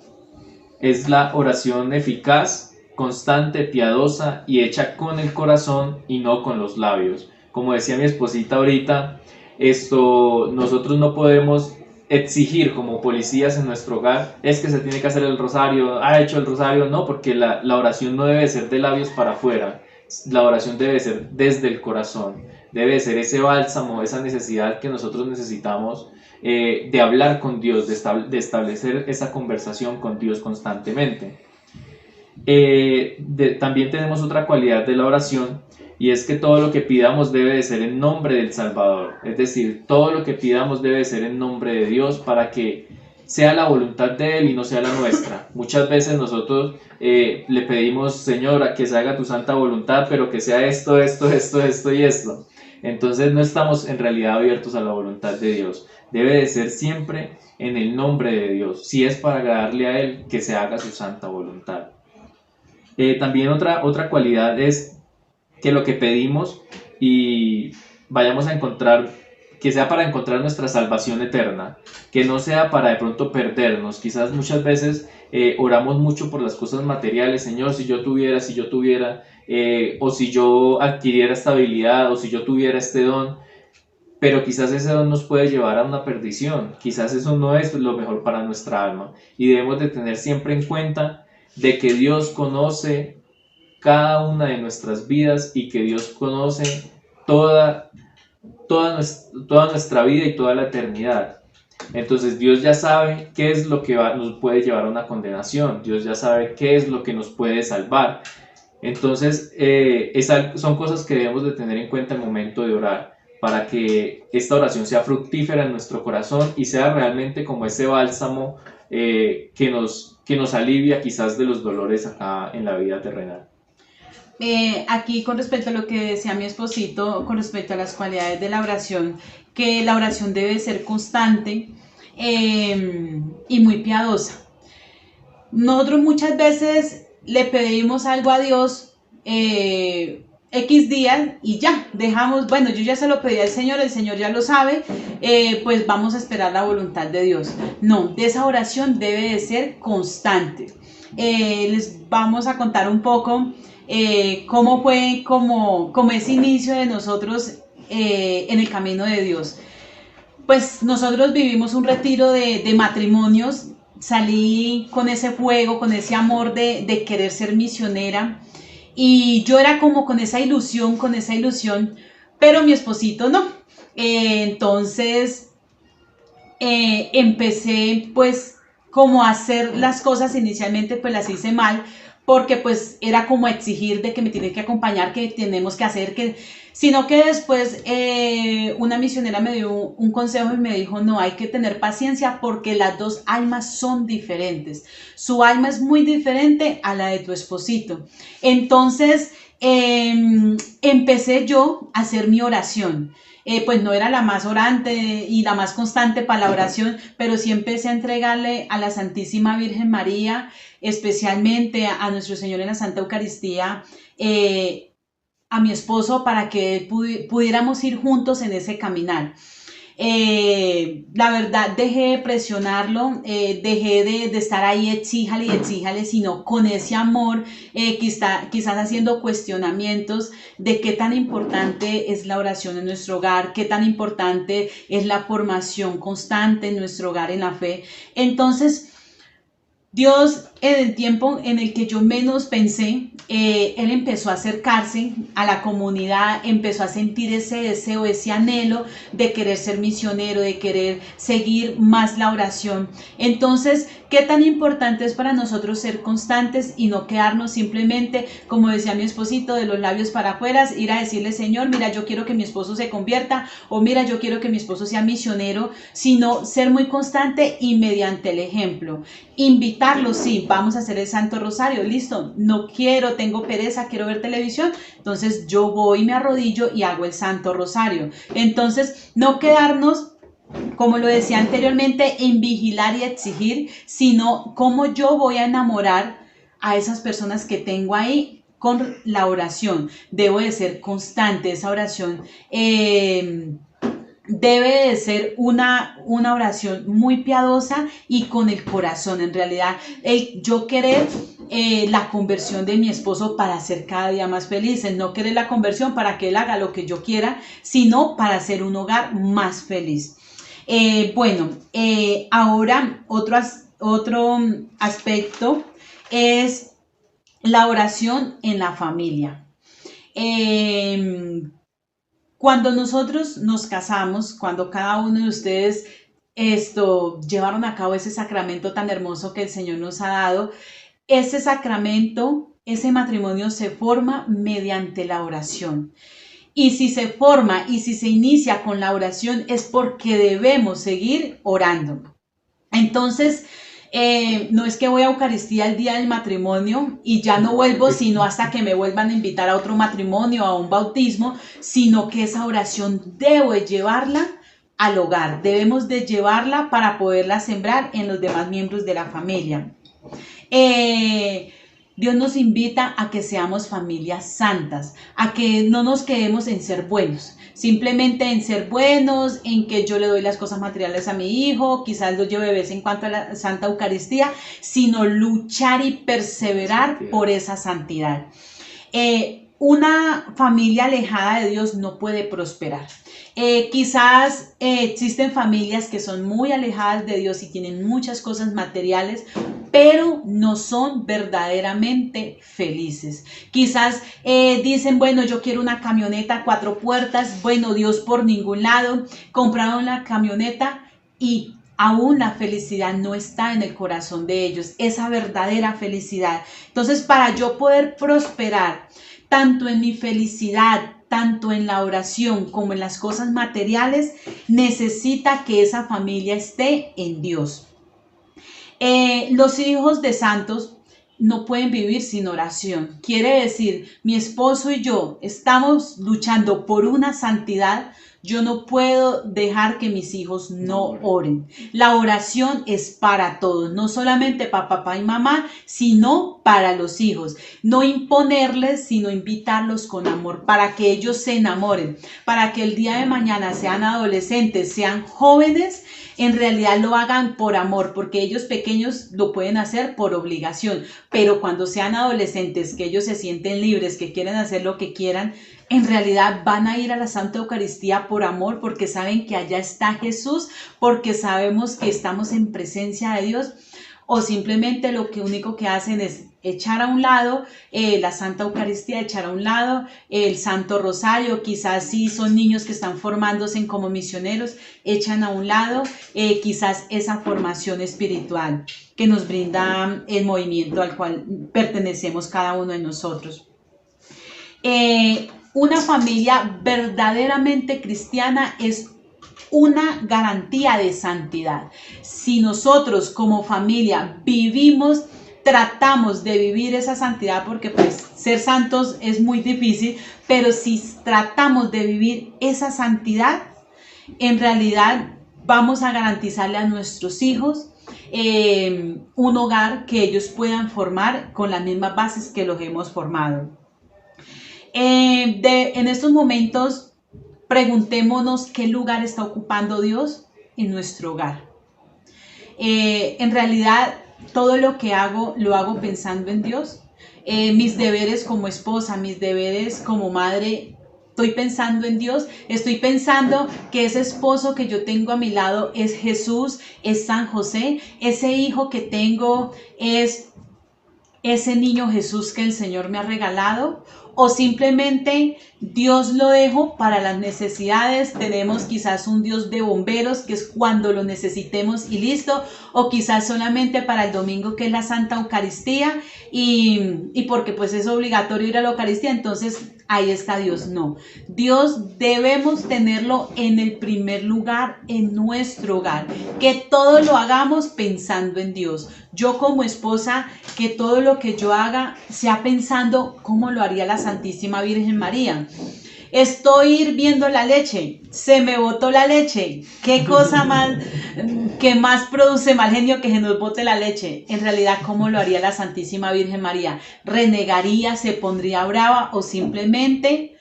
es la oración eficaz, constante, piadosa y hecha con el corazón y no con los labios. Como decía mi esposita ahorita, nosotros no podemos exigir como policías en nuestro hogar, es que se tiene que hacer el rosario, ha hecho el rosario, no, porque la oración no debe ser de labios para afuera, la oración debe ser desde el corazón, debe ser ese bálsamo, esa necesidad que nosotros necesitamos de hablar con Dios, de establecer esa conversación con Dios constantemente. También tenemos otra cualidad de la oración y es que todo lo que pidamos debe de ser en nombre del Salvador, es decir, todo lo que pidamos debe de ser en nombre de Dios para que sea la voluntad de Él y no sea la nuestra. Muchas veces nosotros le pedimos, Señor, a que se haga tu santa voluntad, pero que sea esto y esto. Entonces no estamos en realidad abiertos a la voluntad de Dios. Debe de ser siempre en el nombre de Dios. Si es para agradarle a Él, que se haga su santa voluntad. También otra cualidad es que lo que pedimos y vayamos a encontrar, que sea para encontrar nuestra salvación eterna, que no sea para de pronto perdernos. Quizás muchas veces oramos mucho por las cosas materiales, Señor, si yo tuviera, o si yo adquiriera esta habilidad, o si yo tuviera este don, pero quizás ese don nos puede llevar a una perdición, quizás eso no es lo mejor para nuestra alma, y debemos de tener siempre en cuenta de que Dios conoce cada una de nuestras vidas y que Dios conoce toda nuestra vida y toda la eternidad. Entonces Dios ya sabe qué es lo que nos puede llevar a una condenación, Dios ya sabe qué es lo que nos puede salvar. Entonces son cosas que debemos de tener en cuenta al momento de orar, para que esta oración sea fructífera en nuestro corazón y sea realmente como ese bálsamo que nos alivia quizás de los dolores acá en la vida terrenal. Aquí con respecto a lo que decía mi esposito, con respecto a las cualidades de la oración, que la oración debe ser constante y muy piadosa. Nosotros muchas veces le pedimos algo a Dios X días y ya, dejamos, bueno, yo ya se lo pedí al Señor, el Señor ya lo sabe, pues vamos a esperar la voluntad de Dios. No, esa oración debe de ser constante. Les vamos a contar un poco cómo fue como ese inicio de nosotros en el camino de Dios. Pues nosotros vivimos un retiro de matrimonios, salí con ese fuego, con ese amor de querer ser misionera, y yo era como con esa ilusión, pero mi esposito no. Entonces empecé pues como a hacer las cosas inicialmente, pues las hice mal, porque pues era como exigir de que me tienen que acompañar, que tenemos que hacer, sino que después una misionera me dio un consejo y me dijo, no, hay que tener paciencia porque las dos almas son diferentes. Su alma es muy diferente a la de tu esposito. Entonces empecé yo a hacer mi oración. Pues no era la más orante y la más constante para la oración, pero sí empecé a entregarle a la Santísima Virgen María, especialmente a nuestro Señor en la Santa Eucaristía, a mi esposo, para que pudiéramos ir juntos en ese caminar. La verdad, dejé de presionarlo, dejé de estar ahí, exíjale, sino con ese amor, quizás haciendo cuestionamientos de qué tan importante es la oración en nuestro hogar, qué tan importante es la formación constante en nuestro hogar en la fe. Entonces, Dios, en el tiempo en el que yo menos pensé, Él empezó a acercarse a la comunidad, empezó a sentir ese deseo, ese anhelo de querer ser misionero, de querer seguir más la oración. Entonces, ¿qué tan importante es para nosotros ser constantes y no quedarnos simplemente, como decía mi esposito, de los labios para afuera, ir a decirle, Señor, mira, yo quiero que mi esposo se convierta, o mira, yo quiero que mi esposo sea misionero, sino ser muy constante y mediante el ejemplo. Invitarlo, sí, vamos a hacer el Santo Rosario, listo, no quiero, tengo pereza, quiero ver televisión, entonces yo voy, me arrodillo y hago el Santo Rosario. Entonces, no quedarnos, como lo decía anteriormente, en vigilar y exigir, sino cómo yo voy a enamorar a esas personas que tengo ahí con la oración. Debo de ser constante, esa oración debe de ser una oración muy piadosa y con el corazón. En realidad, yo querer la conversión de mi esposo para ser cada día más feliz, el no querer la conversión para que él haga lo que yo quiera, sino para hacer un hogar más feliz. Ahora otro aspecto es la oración en la familia. Cuando nosotros nos casamos, cuando cada uno de ustedes llevaron a cabo ese sacramento tan hermoso que el Señor nos ha dado, ese sacramento, ese matrimonio se forma mediante la oración. Y si se forma y si se inicia con la oración es porque debemos seguir orando. Entonces, no es que voy a Eucaristía el día del matrimonio y ya no vuelvo sino hasta que me vuelvan a invitar a otro matrimonio, a un bautismo, sino que esa oración debo de llevarla al hogar, debemos de llevarla para poderla sembrar en los demás miembros de la familia. Dios nos invita a que seamos familias santas, a que no nos quedemos en ser buenos, simplemente en ser buenos, en que yo le doy las cosas materiales a mi hijo, quizás lo lleve de vez en cuando a la Santa Eucaristía, sino luchar y perseverar por esa santidad. Una familia alejada de Dios no puede prosperar. Quizás existen familias que son muy alejadas de Dios y tienen muchas cosas materiales, pero no son verdaderamente felices. Quizás dicen, bueno, yo quiero una camioneta 4 puertas, bueno, Dios por ningún lado, compraron la camioneta y aún la felicidad no está en el corazón de ellos, esa verdadera felicidad. Entonces, para yo poder prosperar, tanto en mi felicidad, tanto en la oración como en las cosas materiales, necesita que esa familia esté en Dios. Los hijos de santos no pueden vivir sin oración. Quiere decir, mi esposo y yo estamos luchando por una santidad Yo no puedo dejar que mis hijos no oren. La oración es para todos, no solamente para papá y mamá, sino para los hijos. No imponerles, sino invitarlos con amor para que ellos se enamoren, para que el día de mañana sean adolescentes, sean jóvenes, en realidad lo hagan por amor, porque ellos pequeños lo pueden hacer por obligación, pero cuando sean adolescentes, que ellos se sienten libres, que quieren hacer lo que quieran, en realidad van a ir a la Santa Eucaristía por amor, porque saben que allá está Jesús, porque sabemos que estamos en presencia de Dios, o simplemente lo que único que hacen es echar a un lado la Santa Eucaristía, echar a un lado el Santo Rosario. Quizás si son niños que están formándose como misioneros, echan a un lado quizás esa formación espiritual que nos brinda el movimiento al cual pertenecemos cada uno de nosotros. Una familia verdaderamente cristiana es una garantía de santidad. Si nosotros como familia vivimos, tratamos de vivir esa santidad, porque pues ser santos es muy difícil, pero si tratamos de vivir esa santidad, en realidad vamos a garantizarle a nuestros hijos un hogar que ellos puedan formar con las mismas bases que los hemos formado. En estos momentos, preguntémonos qué lugar está ocupando Dios en nuestro hogar. En realidad, todo lo que hago, lo hago pensando en Dios. Mis deberes como esposa, mis deberes como madre, estoy pensando en Dios. Estoy pensando que ese esposo que yo tengo a mi lado es Jesús, es San José. Ese hijo que tengo es ese niño Jesús que el Señor me ha regalado. O simplemente Dios lo dejo para las necesidades. Tenemos quizás un Dios de bomberos, que es cuando lo necesitemos y listo. O quizás solamente para el domingo, que es la Santa Eucaristía. Y porque pues es obligatorio ir a la Eucaristía, entonces ahí está Dios. No, Dios debemos tenerlo en el primer lugar en nuestro hogar. Que todo lo hagamos pensando en Dios. Yo como esposa, que todo lo que yo haga sea pensando cómo lo haría la Santísima Virgen María. Estoy hirviendo la leche, se me botó la leche. ¿Qué cosa más que más produce mal genio que se nos bote la leche? En realidad, ¿cómo lo haría la Santísima Virgen María? ¿Renegaría, se pondría brava o simplemente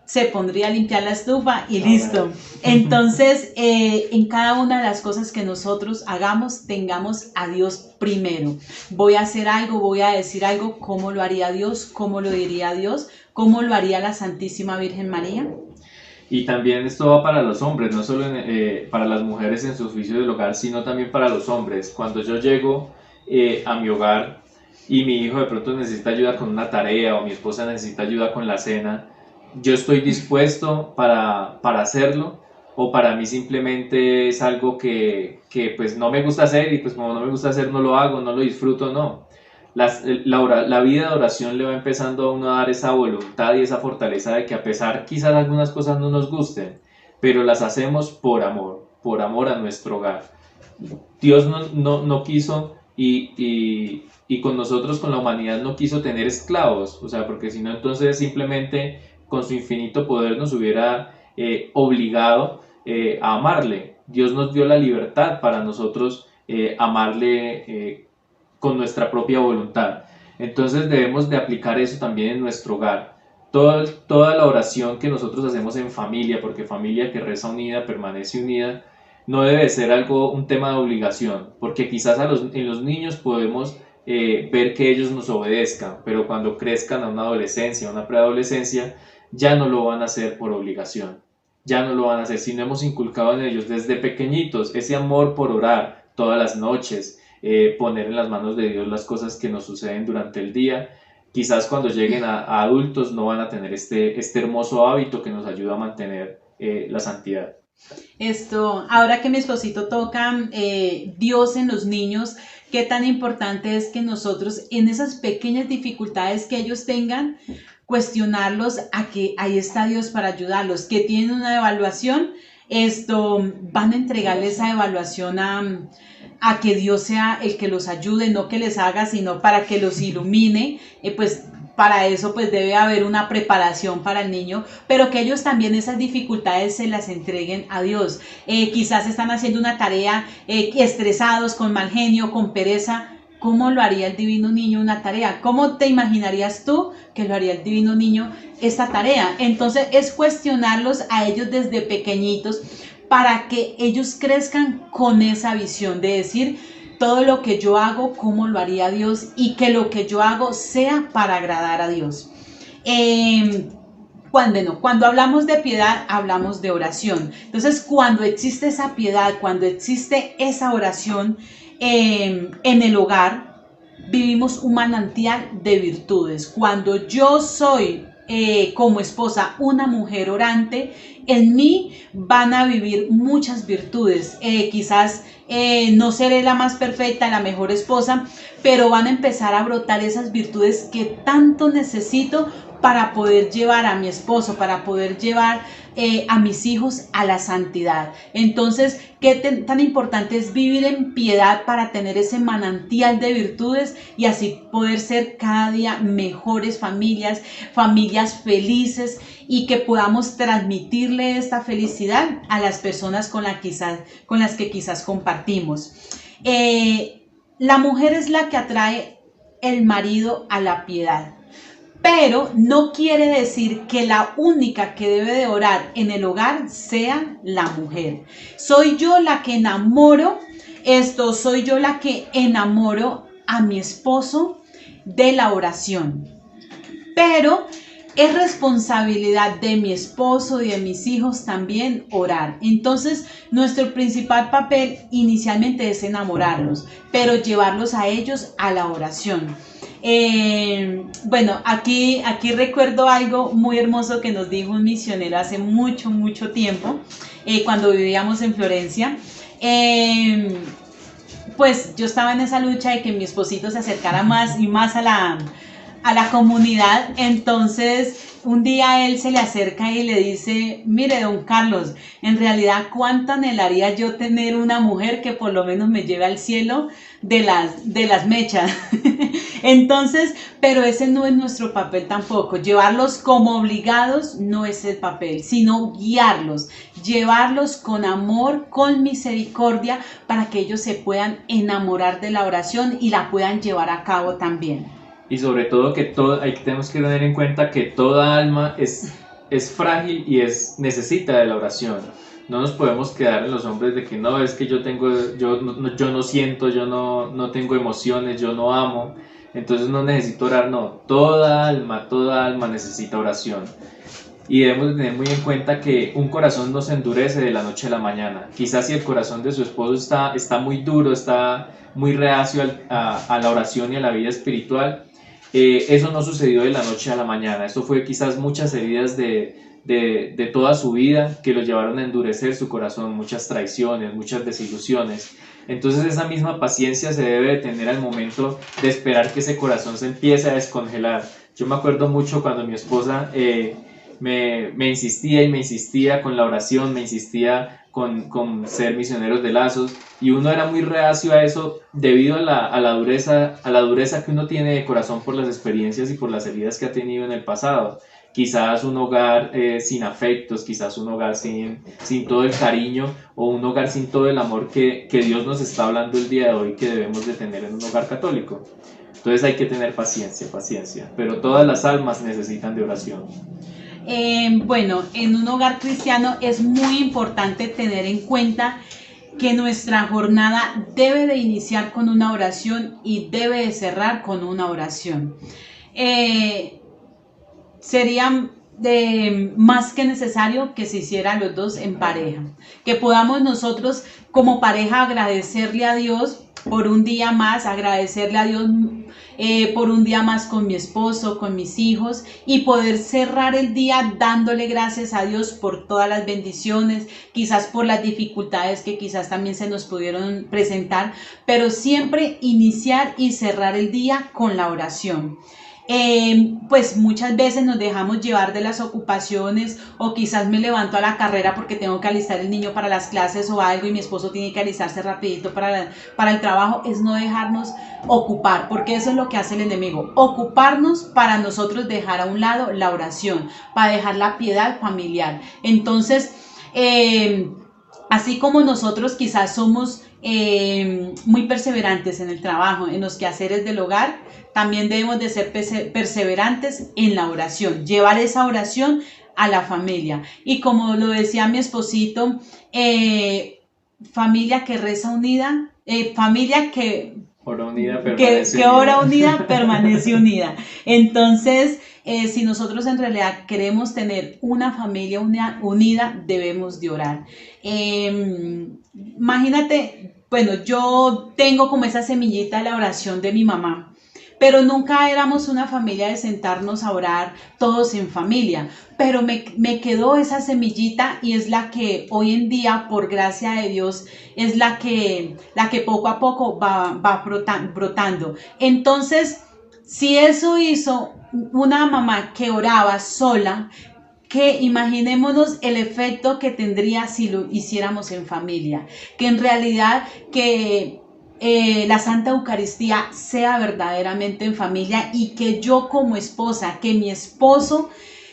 se pondría a limpiar la estufa y listo? Entonces, en cada una de las cosas que nosotros hagamos, tengamos a Dios primero. Voy a hacer algo, voy a decir algo, ¿cómo lo haría Dios? ¿Cómo lo diría Dios? ¿Cómo lo haría la Santísima Virgen María? Y también esto va para los hombres, no solo para las mujeres en su oficio del hogar, sino también para los hombres. Cuando yo llego a mi hogar y mi hijo de pronto necesita ayuda con una tarea o mi esposa necesita ayuda con la cena, yo estoy dispuesto para hacerlo, o para mí simplemente es algo que pues no me gusta hacer, y pues como no me gusta hacer no lo hago, no lo disfruto, no. La vida de oración le va empezando a uno a dar esa voluntad y esa fortaleza de que a pesar quizás algunas cosas no nos gusten, pero las hacemos por amor a nuestro hogar. Dios no quiso y con nosotros, con la humanidad, no quiso tener esclavos, o sea, porque si no, entonces simplemente con su infinito poder nos hubiera obligado a amarle. Dios nos dio la libertad para nosotros amarle con nuestra propia voluntad. Entonces debemos de aplicar eso también en nuestro hogar. Toda la oración que nosotros hacemos en familia, porque familia que reza unida permanece unida, no debe ser un tema de obligación, porque quizás en los niños podemos ver que ellos nos obedezcan, pero cuando crezcan a una adolescencia, a una preadolescencia, ya no lo van a hacer por obligación, ya no lo van a hacer, si no hemos inculcado en ellos desde pequeñitos ese amor por orar todas las noches, poner en las manos de Dios las cosas que nos suceden durante el día. Quizás cuando lleguen a adultos no van a tener este hermoso hábito que nos ayuda a mantener la santidad. Ahora que mi esposito toca Dios en los niños, qué tan importante es que nosotros en esas pequeñas dificultades que ellos tengan, cuestionarlos a que ahí está Dios para ayudarlos, que tienen una evaluación, van a entregarle esa evaluación a que Dios sea el que los ayude, no que les haga, sino para que los ilumine, pues para eso pues debe haber una preparación para el niño, pero que ellos también esas dificultades se las entreguen a Dios. Quizás están haciendo una tarea estresados, con mal genio, con pereza. ¿Cómo lo haría el divino niño una tarea? ¿Cómo te imaginarías tú que lo haría el divino niño esta tarea? Entonces es cuestionarlos a ellos desde pequeñitos para que ellos crezcan con esa visión de decir, todo lo que yo hago, cómo lo haría Dios, y que lo que yo hago sea para agradar a Dios. Cuando hablamos de piedad, hablamos de oración. Entonces, cuando existe esa piedad, cuando existe esa oración en el hogar, vivimos un manantial de virtudes. Cuando yo soy como esposa una mujer orante, en mí van a vivir muchas virtudes. Quizás no seré la más perfecta, la mejor esposa, pero van a empezar a brotar esas virtudes que tanto necesito para poder llevar a mi esposo, para poder llevar a mis hijos a la santidad. Entonces, qué tan importante es vivir en piedad para tener ese manantial de virtudes y así poder ser cada día mejores familias, familias felices, y que podamos transmitirle esta felicidad a las personas con las que quizás compartimos. La mujer es la que atrae el marido a la piedad. Pero no quiere decir que la única que debe de orar en el hogar sea la mujer. Soy yo la que enamoro soy yo la que enamoro a mi esposo de la oración. Pero es responsabilidad de mi esposo y de mis hijos también orar. Entonces, nuestro principal papel inicialmente es enamorarlos, pero llevarlos a ellos a la oración. Bueno, aquí recuerdo algo muy hermoso que nos dijo un misionero hace mucho, mucho tiempo, cuando vivíamos en Florencia. Pues yo estaba en esa lucha de que mi esposito se acercara más y más a la comunidad. Entonces un día él se le acerca y le dice, mire, don Carlos, en realidad cuánto anhelaría yo tener una mujer que por lo menos me lleve al cielo de las mechas. Entonces, pero ese no es nuestro papel tampoco. Llevarlos como obligados no es el papel, sino guiarlos, llevarlos con amor, con misericordia, para que ellos se puedan enamorar de la oración y la puedan llevar a cabo también. Y sobre todo que tenemos que tener en cuenta que toda alma es frágil y necesita de la oración. No nos podemos quedar en los hombres de que no, es que yo no siento, yo no tengo emociones, yo no amo, entonces no necesito orar. No, toda alma necesita oración. Y debemos de tener muy en cuenta que un corazón no se endurece de la noche a la mañana. Quizás si el corazón de su esposo está muy duro, está muy reacio a la oración y a la vida espiritual, eso no sucedió de la noche a la mañana. Eso fue quizás muchas heridas de toda su vida que lo llevaron a endurecer su corazón, muchas traiciones, muchas desilusiones. Entonces esa misma paciencia se debe de tener al momento de esperar que ese corazón se empiece a descongelar. Yo me acuerdo mucho cuando mi esposa me insistía con la oración, me insistía con ser misioneros de lazos, y uno era muy reacio a eso debido a la dureza que uno tiene de corazón por las experiencias y por las heridas que ha tenido en el pasado. Quizás un hogar sin afectos, quizás un hogar sin todo el cariño, o un hogar sin todo el amor que Dios nos está hablando el día de hoy que debemos de tener en un hogar católico. Entonces hay que tener paciencia, pero todas las almas necesitan de oración. Bueno, en un hogar cristiano es muy importante tener en cuenta que nuestra jornada debe de iniciar con una oración y debe de cerrar con una oración. Sería más que necesario que se hicieran los dos en pareja, que podamos nosotros como pareja agradecerle a Dios por un día más, agradecerle a Dios por un día más con mi esposo, con mis hijos, y poder cerrar el día dándole gracias a Dios por todas las bendiciones, quizás por las dificultades que quizás también se nos pudieron presentar, pero siempre iniciar y cerrar el día con la oración. Pues muchas veces nos dejamos llevar de las ocupaciones, o quizás me levanto a la carrera porque tengo que alistar el niño para las clases o algo y mi esposo tiene que alistarse rapidito para el trabajo. Es no dejarnos ocupar, porque eso es lo que hace el enemigo, ocuparnos para nosotros dejar a un lado la oración, para dejar la piedad familiar. Entonces, así como nosotros quizás somos muy perseverantes en el trabajo, en los quehaceres del hogar, también debemos de ser perseverantes en la oración, llevar esa oración a la familia. Y como lo decía mi esposito, familia que reza unida, familia que ora unida permanece que ora unida permanece unida. Entonces, si nosotros en realidad queremos tener una familia unida, debemos de orar. Imagínate, bueno, yo tengo como esa semillita de la oración de mi mamá, pero nunca éramos una familia de sentarnos a orar todos en familia, pero me quedó esa semillita y es la que hoy en día, por gracia de Dios, es la que poco a poco va brotando. Entonces, si eso hizo una mamá que oraba sola, que imaginémonos el efecto que tendría si lo hiciéramos en familia, que en realidad que la Santa Eucaristía sea verdaderamente en familia, y que yo como esposa, que mi esposo,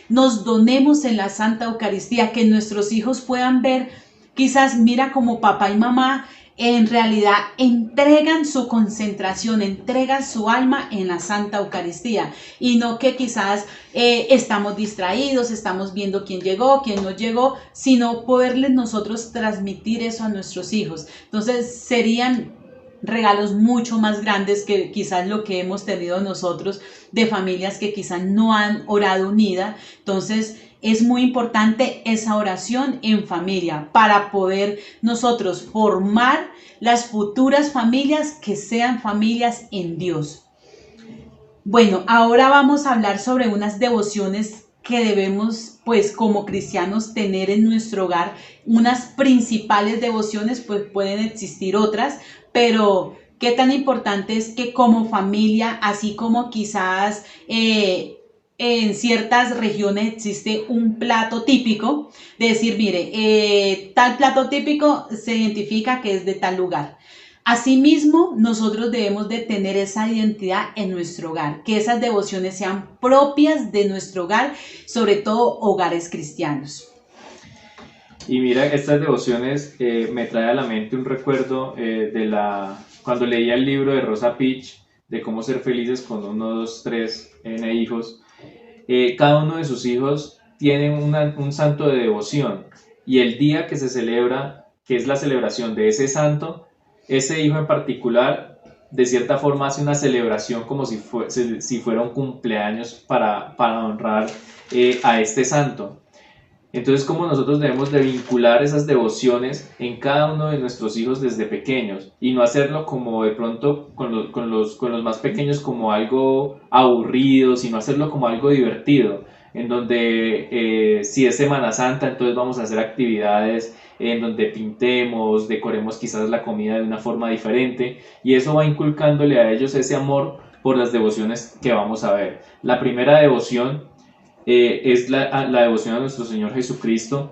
nos donemos en la Santa Eucaristía, que nuestros hijos puedan ver, quizás mira como papá y mamá en realidad entregan su concentración, entregan su alma en la Santa Eucaristía, y no que quizás estamos distraídos, estamos viendo quién llegó, quién no llegó, sino poderles nosotros transmitir eso a nuestros hijos. Entonces serían regalos mucho más grandes que quizás lo que hemos tenido nosotros, de familias que quizás no han orado unida. Entonces es muy importante esa oración en familia para poder nosotros formar las futuras familias que sean familias en Dios. Bueno, ahora vamos a hablar sobre unas devociones que debemos, pues, como cristianos tener en nuestro hogar. Unas principales devociones, pues pueden existir otras, pero qué tan importante es que como familia, así como quizás en ciertas regiones existe un plato típico, de decir, mire, tal plato típico se identifica que es de tal lugar. Asimismo, nosotros debemos de tener esa identidad en nuestro hogar, que esas devociones sean propias de nuestro hogar, sobre todo hogares cristianos. Y mira, estas devociones me trae a la mente un recuerdo cuando leía el libro de Rosa Pich, de cómo ser felices con 1, 2, 3 N hijos. Cada uno de sus hijos tiene un santo de devoción, y el día que se celebra, que es la celebración de ese santo, ese hijo en particular, de cierta forma, hace una celebración como si fuera un cumpleaños para honrar a este santo. Entonces, como nosotros debemos de vincular esas devociones en cada uno de nuestros hijos desde pequeños, y no hacerlo como de pronto con los más pequeños como algo aburrido, sino hacerlo como algo divertido, en donde si es Semana Santa, entonces vamos a hacer actividades en donde pintemos, decoremos quizás la comida de una forma diferente, y eso va inculcándole a ellos ese amor por las devociones que vamos a ver. La primera devoción es la devoción a nuestro Señor Jesucristo,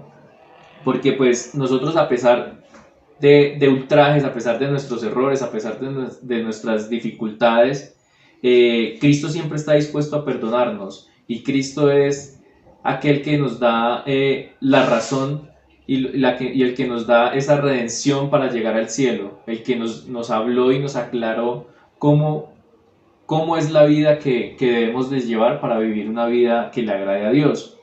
porque pues nosotros, a pesar de ultrajes, a pesar de nuestros errores, a pesar de nuestras dificultades, Cristo siempre está dispuesto a perdonarnos, y Cristo es aquel que nos da la razón y el que nos da esa redención para llegar al cielo, el que nos habló y nos aclaró cómo es la vida que debemos de llevar para vivir una vida que le agrade a Dios.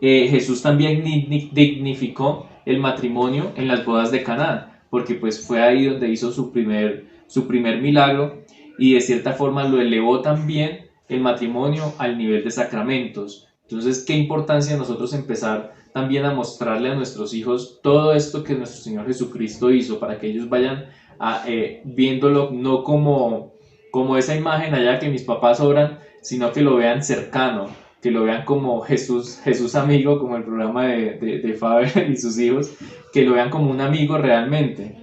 Jesús también dignificó el matrimonio en las bodas de Caná, porque pues fue ahí donde hizo su primer milagro, y de cierta forma lo elevó también el matrimonio al nivel de sacramentos. Entonces, qué importancia nosotros empezar también a mostrarle a nuestros hijos todo esto que nuestro Señor Jesucristo hizo, para que ellos vayan viéndolo no como esa imagen allá que mis papás oran, sino que lo vean cercano, que lo vean como Jesús amigo, como el programa de Faber y sus hijos, que lo vean como un amigo realmente,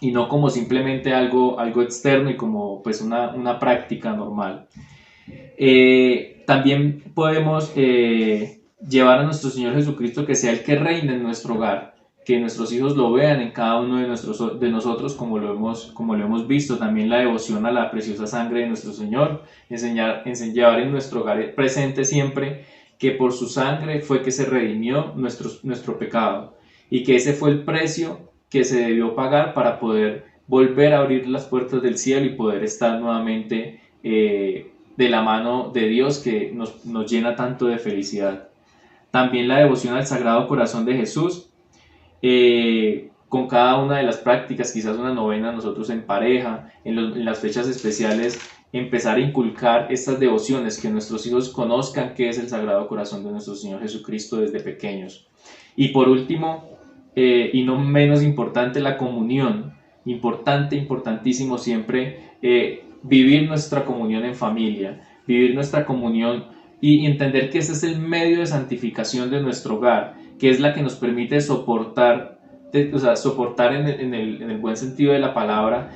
y no como simplemente algo externo y como pues una práctica normal. También podemos llevar a nuestro Señor Jesucristo que sea el que reine en nuestro hogar, que nuestros hijos lo vean en cada uno de nosotros como lo hemos visto. También la devoción a la preciosa sangre de nuestro Señor, llevar en nuestro hogar presente siempre que por su sangre fue que se redimió nuestro pecado y que ese fue el precio que se debió pagar para poder volver a abrir las puertas del cielo y poder estar nuevamente de la mano de Dios, que nos llena tanto de felicidad. También la devoción al Sagrado Corazón de Jesús, con cada una de las prácticas, quizás una novena nosotros en pareja, en las fechas especiales, empezar a inculcar estas devociones, que nuestros hijos conozcan qué es el Sagrado Corazón de nuestro Señor Jesucristo desde pequeños. Y por último, y no menos importante, la comunión. Importantísimo siempre vivir nuestra comunión en familia, vivir nuestra comunión y entender que ese es el medio de santificación de nuestro hogar, que es la que nos permite soportar en el buen sentido de la palabra,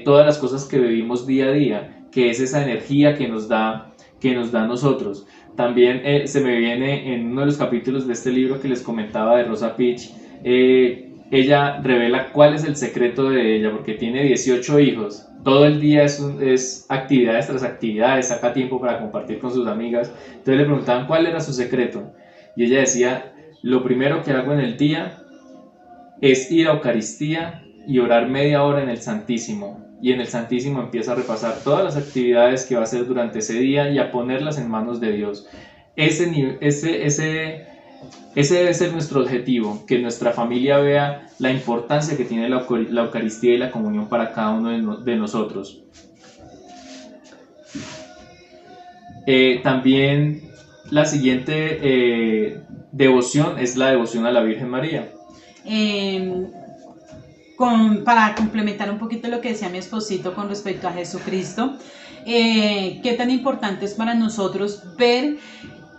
todas las cosas que vivimos día a día, que es esa energía que nos da a nosotros. También se me viene en uno de los capítulos de este libro que les comentaba de Rosa Peach, ella revela cuál es el secreto de ella, porque tiene 18 hijos, todo el día es actividades tras actividades, saca tiempo para compartir con sus amigas. Entonces le preguntaban cuál era su secreto y ella decía: lo primero que hago en el día es ir a Eucaristía y orar media hora en el Santísimo, y en el Santísimo empieza a repasar todas las actividades que va a hacer durante ese día y a ponerlas en manos de Dios. Ese debe ser nuestro objetivo, que nuestra familia vea la importancia que tiene la Eucaristía y la comunión para cada uno de nosotros. También la siguiente devoción es la devoción a la Virgen María. Para complementar un poquito lo que decía mi esposito con respecto a Jesucristo, qué tan importante es para nosotros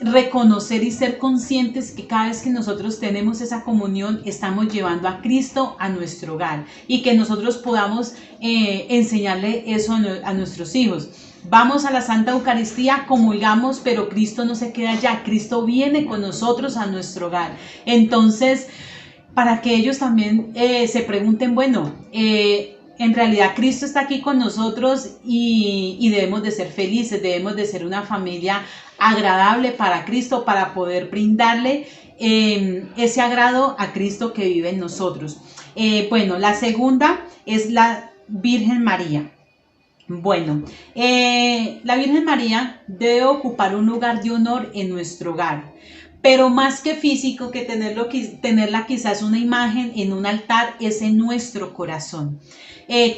reconocer y ser conscientes que cada vez que nosotros tenemos esa comunión estamos llevando a Cristo a nuestro hogar, y que nosotros podamos enseñarle eso a nuestros hijos. Vamos a la Santa Eucaristía, comulgamos, pero Cristo no se queda allá, Cristo viene con nosotros a nuestro hogar. Entonces, para que ellos también se pregunten, bueno, en realidad Cristo está aquí con nosotros y debemos de ser felices, debemos de ser una familia agradable para Cristo, para poder brindarle ese agrado a Cristo que vive en nosotros. Bueno, la segunda es la Virgen María. Bueno, la Virgen María debe ocupar un lugar de honor en nuestro hogar, pero más que físico, que tenerla quizás una imagen en un altar, es en nuestro corazón.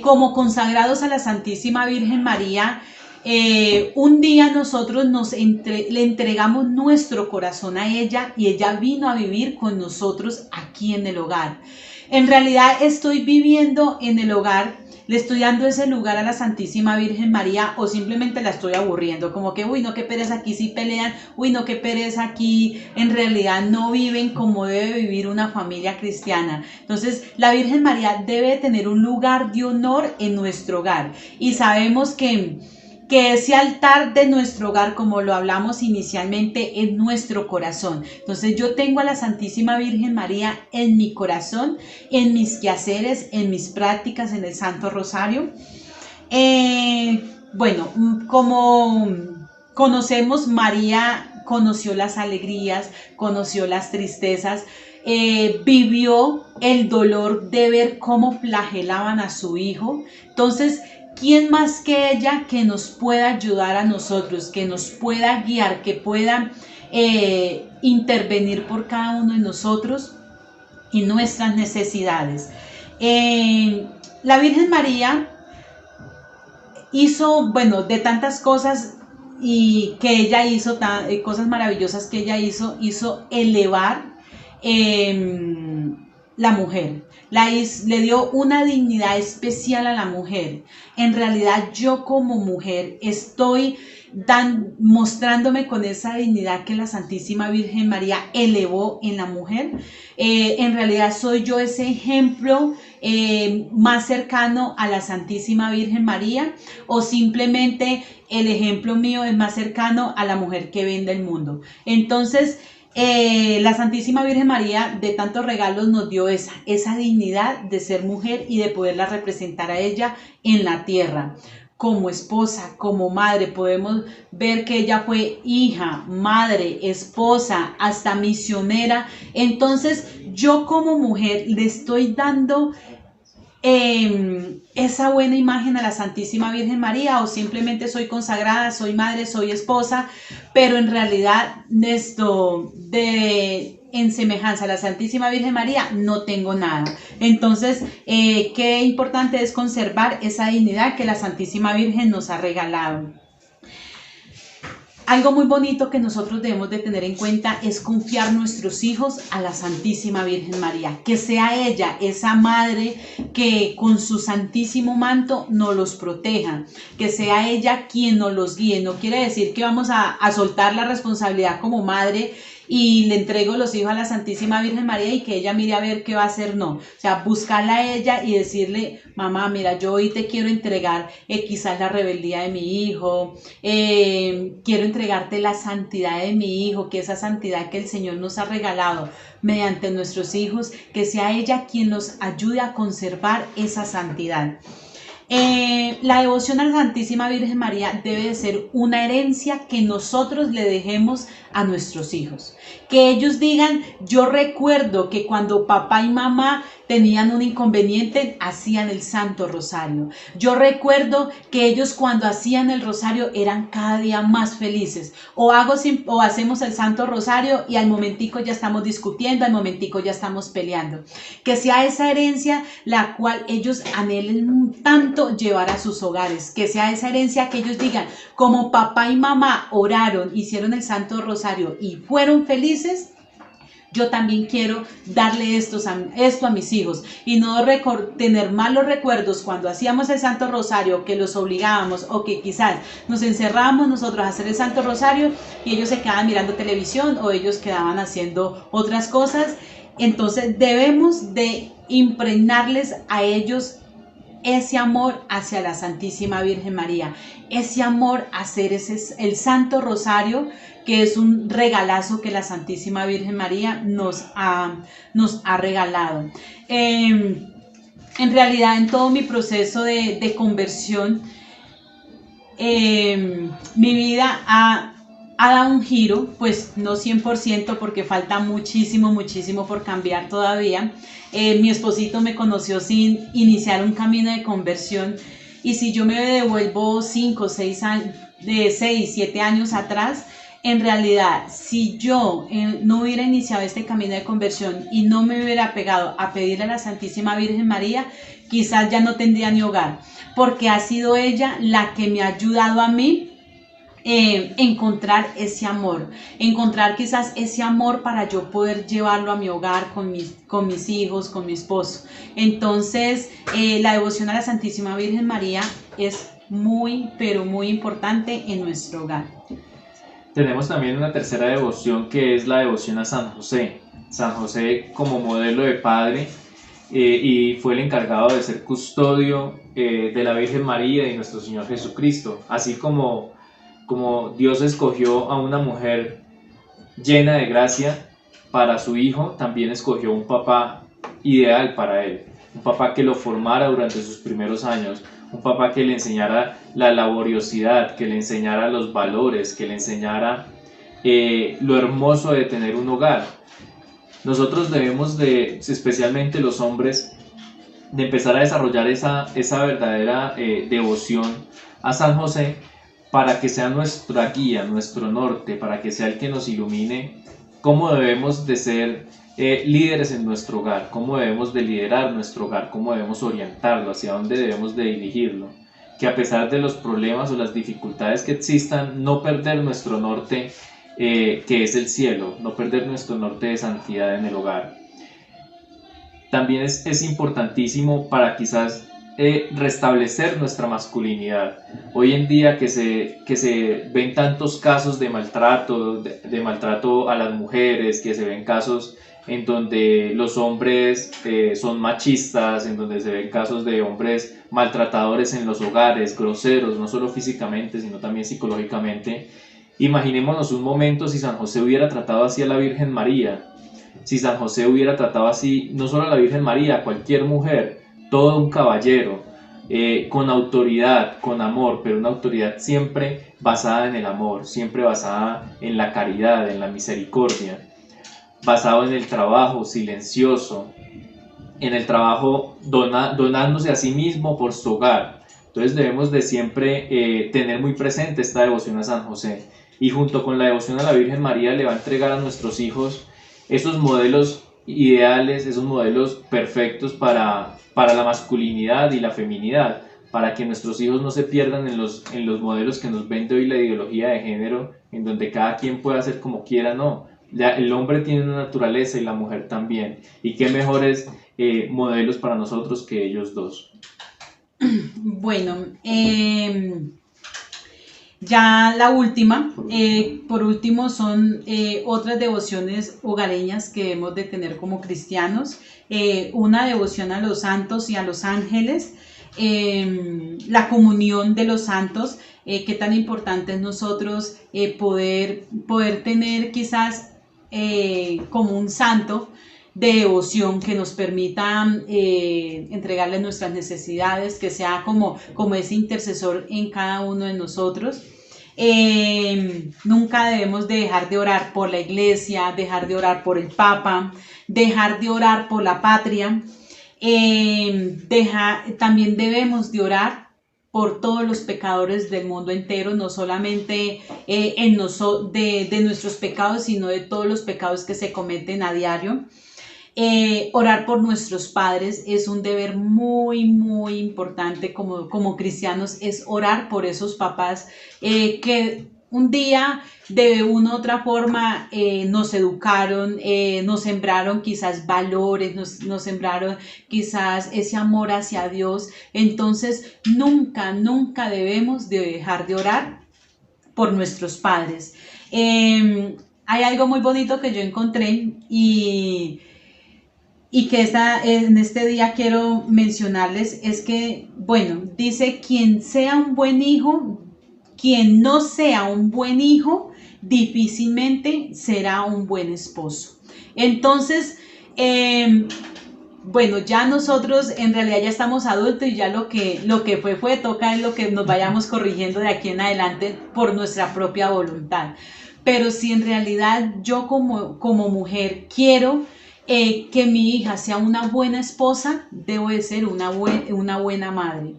Como consagrados a la Santísima Virgen María, un día nosotros le entregamos nuestro corazón a ella, y ella vino a vivir con nosotros aquí en el hogar. En realidad estoy viviendo en el hogar, le estoy dando ese lugar a la Santísima Virgen María, o simplemente la estoy aburriendo, como que uy, no, qué pereza, aquí sí pelean, uy, no, qué pereza, aquí en realidad no viven como debe vivir una familia cristiana. Entonces la Virgen María debe tener un lugar de honor en nuestro hogar, y sabemos que ese altar de nuestro hogar, como lo hablamos inicialmente, es nuestro corazón. Entonces yo tengo a la Santísima Virgen María en mi corazón, en mis quehaceres, en mis prácticas, en el Santo Rosario. Bueno, como conocemos, María conoció las alegrías, conoció las tristezas, vivió el dolor de ver cómo flagelaban a su hijo. Entonces, ¿quién más que ella que nos pueda ayudar a nosotros, que nos pueda guiar, que pueda intervenir por cada uno de nosotros y nuestras necesidades? La Virgen María hizo, bueno, de tantas cosas y que ella hizo, cosas maravillosas que ella hizo elevar la mujer. Le dio una dignidad especial a la mujer. En realidad yo como mujer estoy mostrándome con esa dignidad que la Santísima Virgen María elevó en la mujer. En realidad soy yo ese ejemplo más cercano a la Santísima Virgen María, o simplemente el ejemplo mío es más cercano a la mujer que vende el mundo. Entonces, la Santísima Virgen María de tantos regalos nos dio esa dignidad de ser mujer y de poderla representar a ella en la tierra. Como esposa, como madre, podemos ver que ella fue hija, madre, esposa, hasta misionera. Entonces yo como mujer le estoy dando esa buena imagen a la Santísima Virgen María, o simplemente soy consagrada, soy madre, soy esposa, pero en realidad en semejanza a la Santísima Virgen María no tengo nada. Entonces, qué importante es conservar esa dignidad que la Santísima Virgen nos ha regalado. Algo muy bonito que nosotros debemos de tener en cuenta es confiar nuestros hijos a la Santísima Virgen María, que sea ella, esa madre que con su santísimo manto nos los proteja, que sea ella quien nos los guíe. No quiere decir que vamos a soltar la responsabilidad como madre y le entrego los hijos a la Santísima Virgen María y que ella mire a ver qué va a hacer, no. O sea, buscarla a ella y decirle, mamá, mira, yo hoy te quiero entregar quizás la rebeldía de mi hijo, quiero entregarte la santidad de mi hijo, que esa santidad que el Señor nos ha regalado mediante nuestros hijos, que sea ella quien nos ayude a conservar esa santidad. La devoción a la Santísima Virgen María debe de ser una herencia que nosotros le dejemos a nuestros hijos. Que ellos digan, yo recuerdo que cuando papá y mamá tenían un inconveniente, hacían el Santo Rosario. Yo recuerdo que ellos cuando hacían el Rosario eran cada día más felices. O hacemos el Santo Rosario y al momentico ya estamos discutiendo, al momentico ya estamos peleando. Que sea esa herencia la cual ellos anhelen tanto llevar a sus hogares. Que sea esa herencia que ellos digan, como papá y mamá oraron, hicieron el Santo Rosario y fueron felices, yo también quiero darle esto a mis hijos y no tener malos recuerdos cuando hacíamos el Santo Rosario, que los obligábamos o que quizás nos encerrábamos nosotros a hacer el Santo Rosario y ellos se quedaban mirando televisión o ellos quedaban haciendo otras cosas. Entonces debemos de impregnarles a ellos ese amor hacia la Santísima Virgen María, ese amor a hacer el Santo Rosario, que es un regalazo que la Santísima Virgen María nos ha regalado. En realidad, en todo mi proceso de conversión, mi vida ha dado un giro, pues no 100% porque falta muchísimo por cambiar todavía. Mi esposito me conoció sin iniciar un camino de conversión, y si yo me devuelvo 5, 6 años, de 6, 7 años atrás, en realidad, si yo no hubiera iniciado este camino de conversión y no me hubiera pegado a pedirle a la Santísima Virgen María, quizás ya no tendría ni hogar, porque ha sido ella la que me ha ayudado a mí encontrar ese amor, encontrar quizás ese amor para yo poder llevarlo a mi hogar con mis hijos, con mi esposo. Entonces, la devoción a la Santísima Virgen María es muy, pero muy importante en nuestro hogar. Tenemos también una tercera devoción, que es la devoción a San José. San José como modelo de padre, y fue el encargado de ser custodio de la Virgen María y nuestro Señor Jesucristo. Así como Dios escogió a una mujer llena de gracia para su hijo, también escogió un papá ideal para él. Un papá que lo formara durante sus primeros años, un papá que le enseñara la laboriosidad, que le enseñara los valores, que le enseñara lo hermoso de tener un hogar. Nosotros debemos de, especialmente los hombres, de empezar a desarrollar esa verdadera devoción a San José, para que sea nuestra guía, nuestro norte, para que sea el que nos ilumine cómo debemos de ser líderes en nuestro hogar, cómo debemos de liderar nuestro hogar, cómo debemos orientarlo, hacia dónde debemos de dirigirlo. Que a pesar de los problemas o las dificultades que existan, no perder nuestro norte, que es el cielo, no perder nuestro norte de santidad en el hogar. También es importantísimo para quizás restablecer nuestra masculinidad. Hoy en día que se ven tantos casos de maltrato a las mujeres, que se ven casos en donde los hombres son machistas, en donde se ven casos de hombres maltratadores en los hogares, groseros, no solo físicamente, sino también psicológicamente. Imaginémonos un momento si San José hubiera tratado así a la Virgen María, si San José hubiera tratado así no solo a la Virgen María, a cualquier mujer, todo un caballero, con autoridad, con amor, pero una autoridad siempre basada en el amor, siempre basada en la caridad, en la misericordia, basado en el trabajo silencioso, en el trabajo donándose a sí mismo por su hogar. Entonces debemos de siempre tener muy presente esta devoción a San José, y junto con la devoción a la Virgen María le va a entregar a nuestros hijos esos modelos ideales, esos modelos perfectos para la masculinidad y la feminidad, para que nuestros hijos no se pierdan en los modelos que nos vende hoy la ideología de género, en donde cada quien puede hacer como quiera. No, ya el hombre tiene una naturaleza y la mujer también, y qué mejores modelos para nosotros que ellos dos. Bueno, ya la última, por último, son otras devociones hogareñas que debemos de tener como cristianos. Una devoción a los santos y a los ángeles, la comunión de los santos, qué tan importante es nosotros poder tener quizás como un santo de devoción que nos permita entregarle nuestras necesidades, que sea como ese intercesor en cada uno de nosotros. Nunca debemos de dejar de orar por la iglesia, dejar de orar por el Papa, dejar de orar por la patria. También debemos de orar por todos los pecadores del mundo entero, no solamente de nuestros pecados, sino de todos los pecados que se cometen a diario. Orar por nuestros padres es un deber muy, muy importante como cristianos, es orar por esos papás que un día de una u otra forma nos educaron, nos sembraron quizás valores, nos sembraron quizás ese amor hacia Dios. Entonces nunca, nunca debemos de dejar de orar por nuestros padres. Hay algo muy bonito que yo encontré y que en este día quiero mencionarles, es que, bueno, dice: quien sea un buen hijo, quien no sea un buen hijo, difícilmente será un buen esposo. Entonces, bueno, ya nosotros en realidad ya estamos adultos y ya lo que fue, toca es lo que nos vayamos corrigiendo de aquí en adelante por nuestra propia voluntad. Pero si en realidad yo como mujer quiero que mi hija sea una buena esposa, debo de ser una buena madre.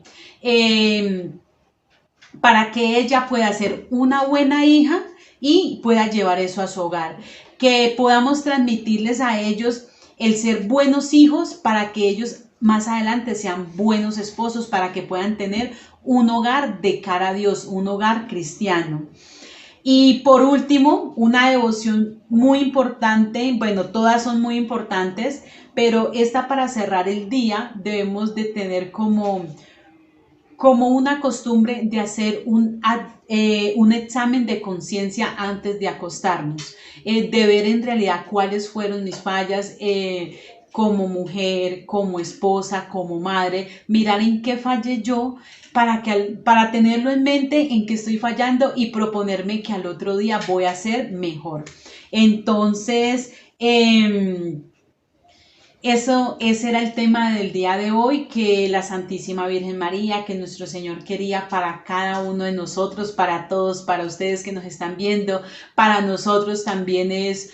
Para que ella pueda ser una buena hija y pueda llevar eso a su hogar. Que podamos transmitirles a ellos el ser buenos hijos para que ellos más adelante sean buenos esposos, para que puedan tener un hogar de cara a Dios, un hogar cristiano. Y por último, una devoción muy importante, bueno, todas son muy importantes, pero esta, para cerrar el día, debemos de tener como una costumbre de hacer un examen de conciencia antes de acostarnos, de ver en realidad cuáles fueron mis fallas como mujer, como esposa, como madre, mirar en qué fallé yo, para tenerlo en mente en qué estoy fallando y proponerme que al otro día voy a ser mejor. Entonces, ese era el tema del día de hoy, que la Santísima Virgen María, que nuestro Señor quería para cada uno de nosotros, para todos, para ustedes que nos están viendo, para nosotros también es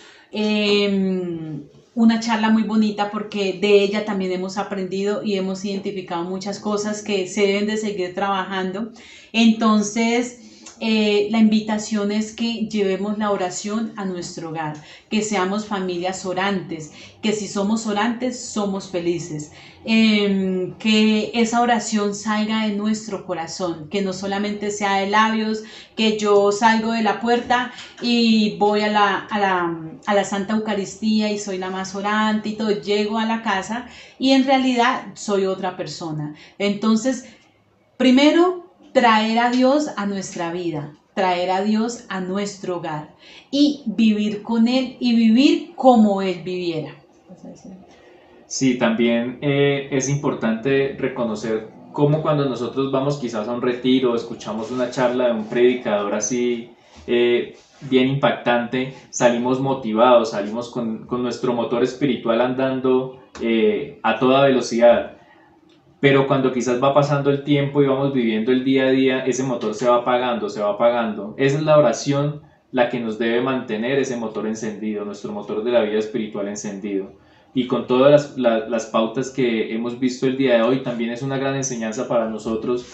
una charla muy bonita, porque de ella también hemos aprendido y hemos identificado muchas cosas que se deben de seguir trabajando. Entonces, la invitación es que llevemos la oración a nuestro hogar, que seamos familias orantes, que si somos orantes somos felices, que esa oración salga de nuestro corazón, que no solamente sea de labios, que yo salgo de la puerta y voy a la Santa Eucaristía y soy la más orante y todo, llego a la casa y en realidad soy otra persona. Entonces, primero, traer a Dios a nuestra vida, traer a Dios a nuestro hogar y vivir con Él y vivir como Él viviera. Sí, también es importante reconocer cómo cuando nosotros vamos quizás a un retiro, escuchamos una charla de un predicador así bien impactante, salimos motivados, salimos con nuestro motor espiritual andando a toda velocidad. Pero cuando quizás va pasando el tiempo y vamos viviendo el día a día, ese motor se va apagando, se va apagando. Esa es la oración la que nos debe mantener ese motor encendido, nuestro motor de la vida espiritual encendido. Y con todas las pautas que hemos visto el día de hoy, también es una gran enseñanza para nosotros,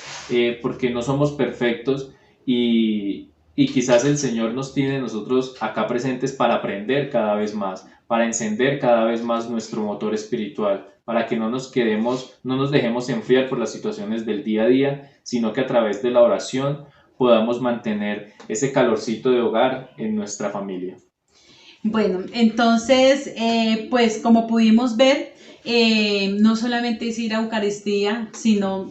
porque no somos perfectos y quizás el Señor nos tiene nosotros acá presentes para aprender cada vez más, para encender cada vez más nuestro motor espiritual, para que no nos dejemos enfriar por las situaciones del día a día, sino que a través de la oración podamos mantener ese calorcito de hogar en nuestra familia. Bueno, entonces, pues como pudimos ver, no solamente es ir a Eucaristía, sino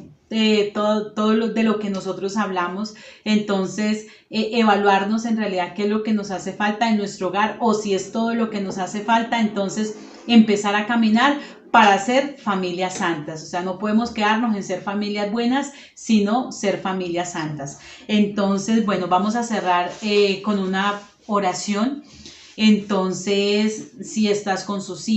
todo de lo que nosotros hablamos. Entonces, evaluarnos en realidad qué es lo que nos hace falta en nuestro hogar, o si es todo lo que nos hace falta, entonces empezar a caminar para ser familias santas. O sea, no podemos quedarnos en ser familias buenas, sino ser familias santas. Entonces, bueno, vamos a cerrar con una oración. Entonces, si estás con tus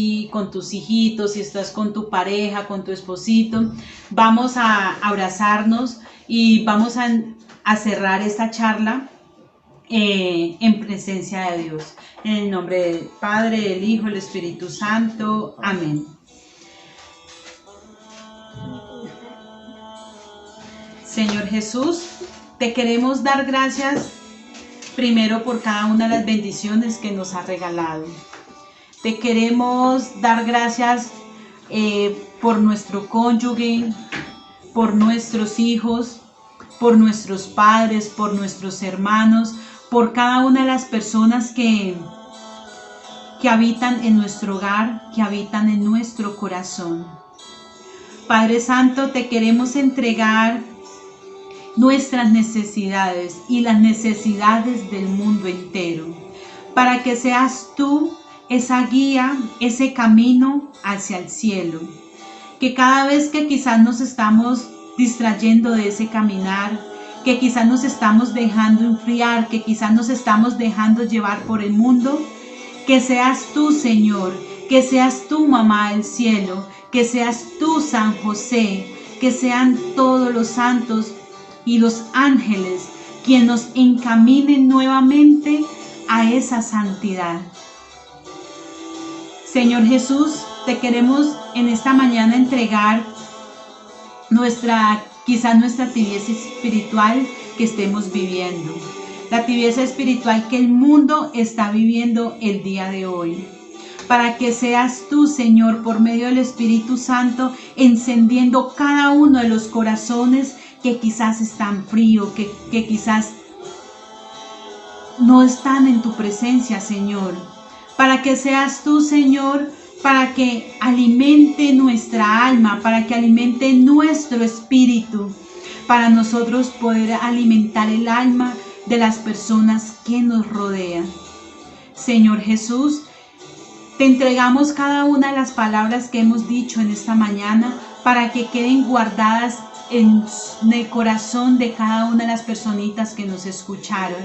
hijitos, si estás con tu pareja, con tu esposito, vamos a abrazarnos y vamos a cerrar esta charla en presencia de Dios. En el nombre del Padre, del Hijo, del Espíritu Santo. Amén. Señor Jesús, te queremos dar gracias primero por cada una de las bendiciones que nos has regalado. Te queremos dar gracias por nuestro cónyuge, por nuestros hijos, por nuestros padres, por nuestros hermanos, por cada una de las personas que habitan en nuestro hogar, que habitan en nuestro corazón. Padre Santo, te queremos entregar nuestras necesidades y las necesidades del mundo entero, para que seas tú esa guía, ese camino hacia el cielo. Que cada vez que quizás nos estamos distrayendo de ese caminar, que quizás nos estamos dejando enfriar, que quizás nos estamos dejando llevar por el mundo, que seas tú, Señor, que seas tú, Mamá del Cielo, que seas tú, San José, que sean todos los santos y los ángeles quienes nos encaminen nuevamente a esa santidad. Señor Jesús, te queremos en esta mañana entregar quizás nuestra tibieza espiritual que estemos viviendo, la tibieza espiritual que el mundo está viviendo el día de hoy, para que seas tú, Señor, por medio del Espíritu Santo, encendiendo cada uno de los corazones que quizás están fríos, que quizás no están en tu presencia, Señor, para que seas tú, Señor, para que alimente nuestra alma, para que alimente nuestro espíritu, para nosotros poder alimentar el alma de las personas que nos rodean. Señor Jesús, te entregamos cada una de las palabras que hemos dicho en esta mañana para que queden guardadas en el corazón de cada una de las personitas que nos escucharon.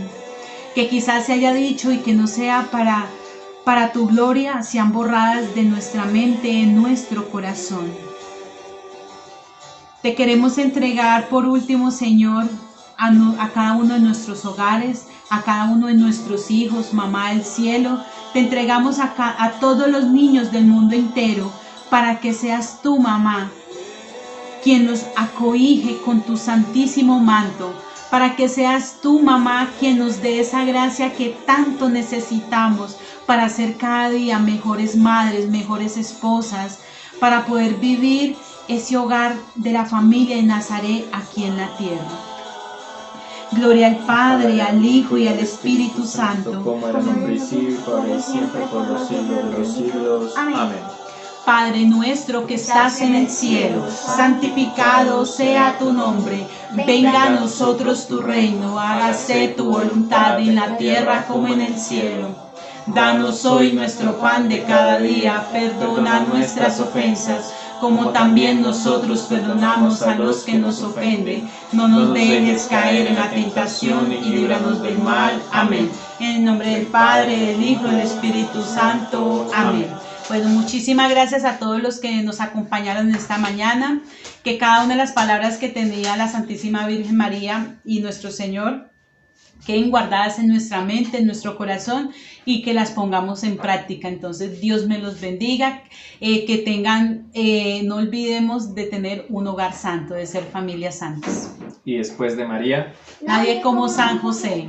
Que quizás se haya dicho y que no sea para tu gloria, sean borradas de nuestra mente, en nuestro corazón. Te queremos entregar por último, Señor, a cada uno de nuestros hogares, a cada uno de nuestros hijos, Mamá del Cielo. Te entregamos a todos los niños del mundo entero, para que seas tú, Mamá, quien los acobije con tu santísimo manto, para que seas tú, Mamá, quien nos dé esa gracia que tanto necesitamos para ser cada día mejores madres, mejores esposas, para poder vivir ese hogar de la familia de Nazaret aquí en la tierra. Gloria al Padre, al Hijo y al Espíritu Santo, como era en un principio, ahora y siempre, por los siglos de los siglos. Amén. Padre nuestro que estás en el cielo, santificado sea tu nombre. Venga a nosotros tu reino, hágase tu voluntad en la tierra como en el cielo. Danos hoy nuestro pan de cada día, perdona nuestras ofensas, como también nosotros perdonamos a los que nos ofenden. No nos dejes caer en la tentación y líbranos del mal. Amén. En el nombre del Padre, del Hijo y del Espíritu Santo. Amén. Bueno, muchísimas gracias a todos los que nos acompañaron esta mañana. Que cada una de las palabras que tenía la Santísima Virgen María y nuestro Señor queden guardadas en nuestra mente, en nuestro corazón, y que las pongamos en práctica. Entonces, Dios me los bendiga, que tengan, no olvidemos de tener un hogar santo, de ser familias santas. Y después de María, nadie como San José.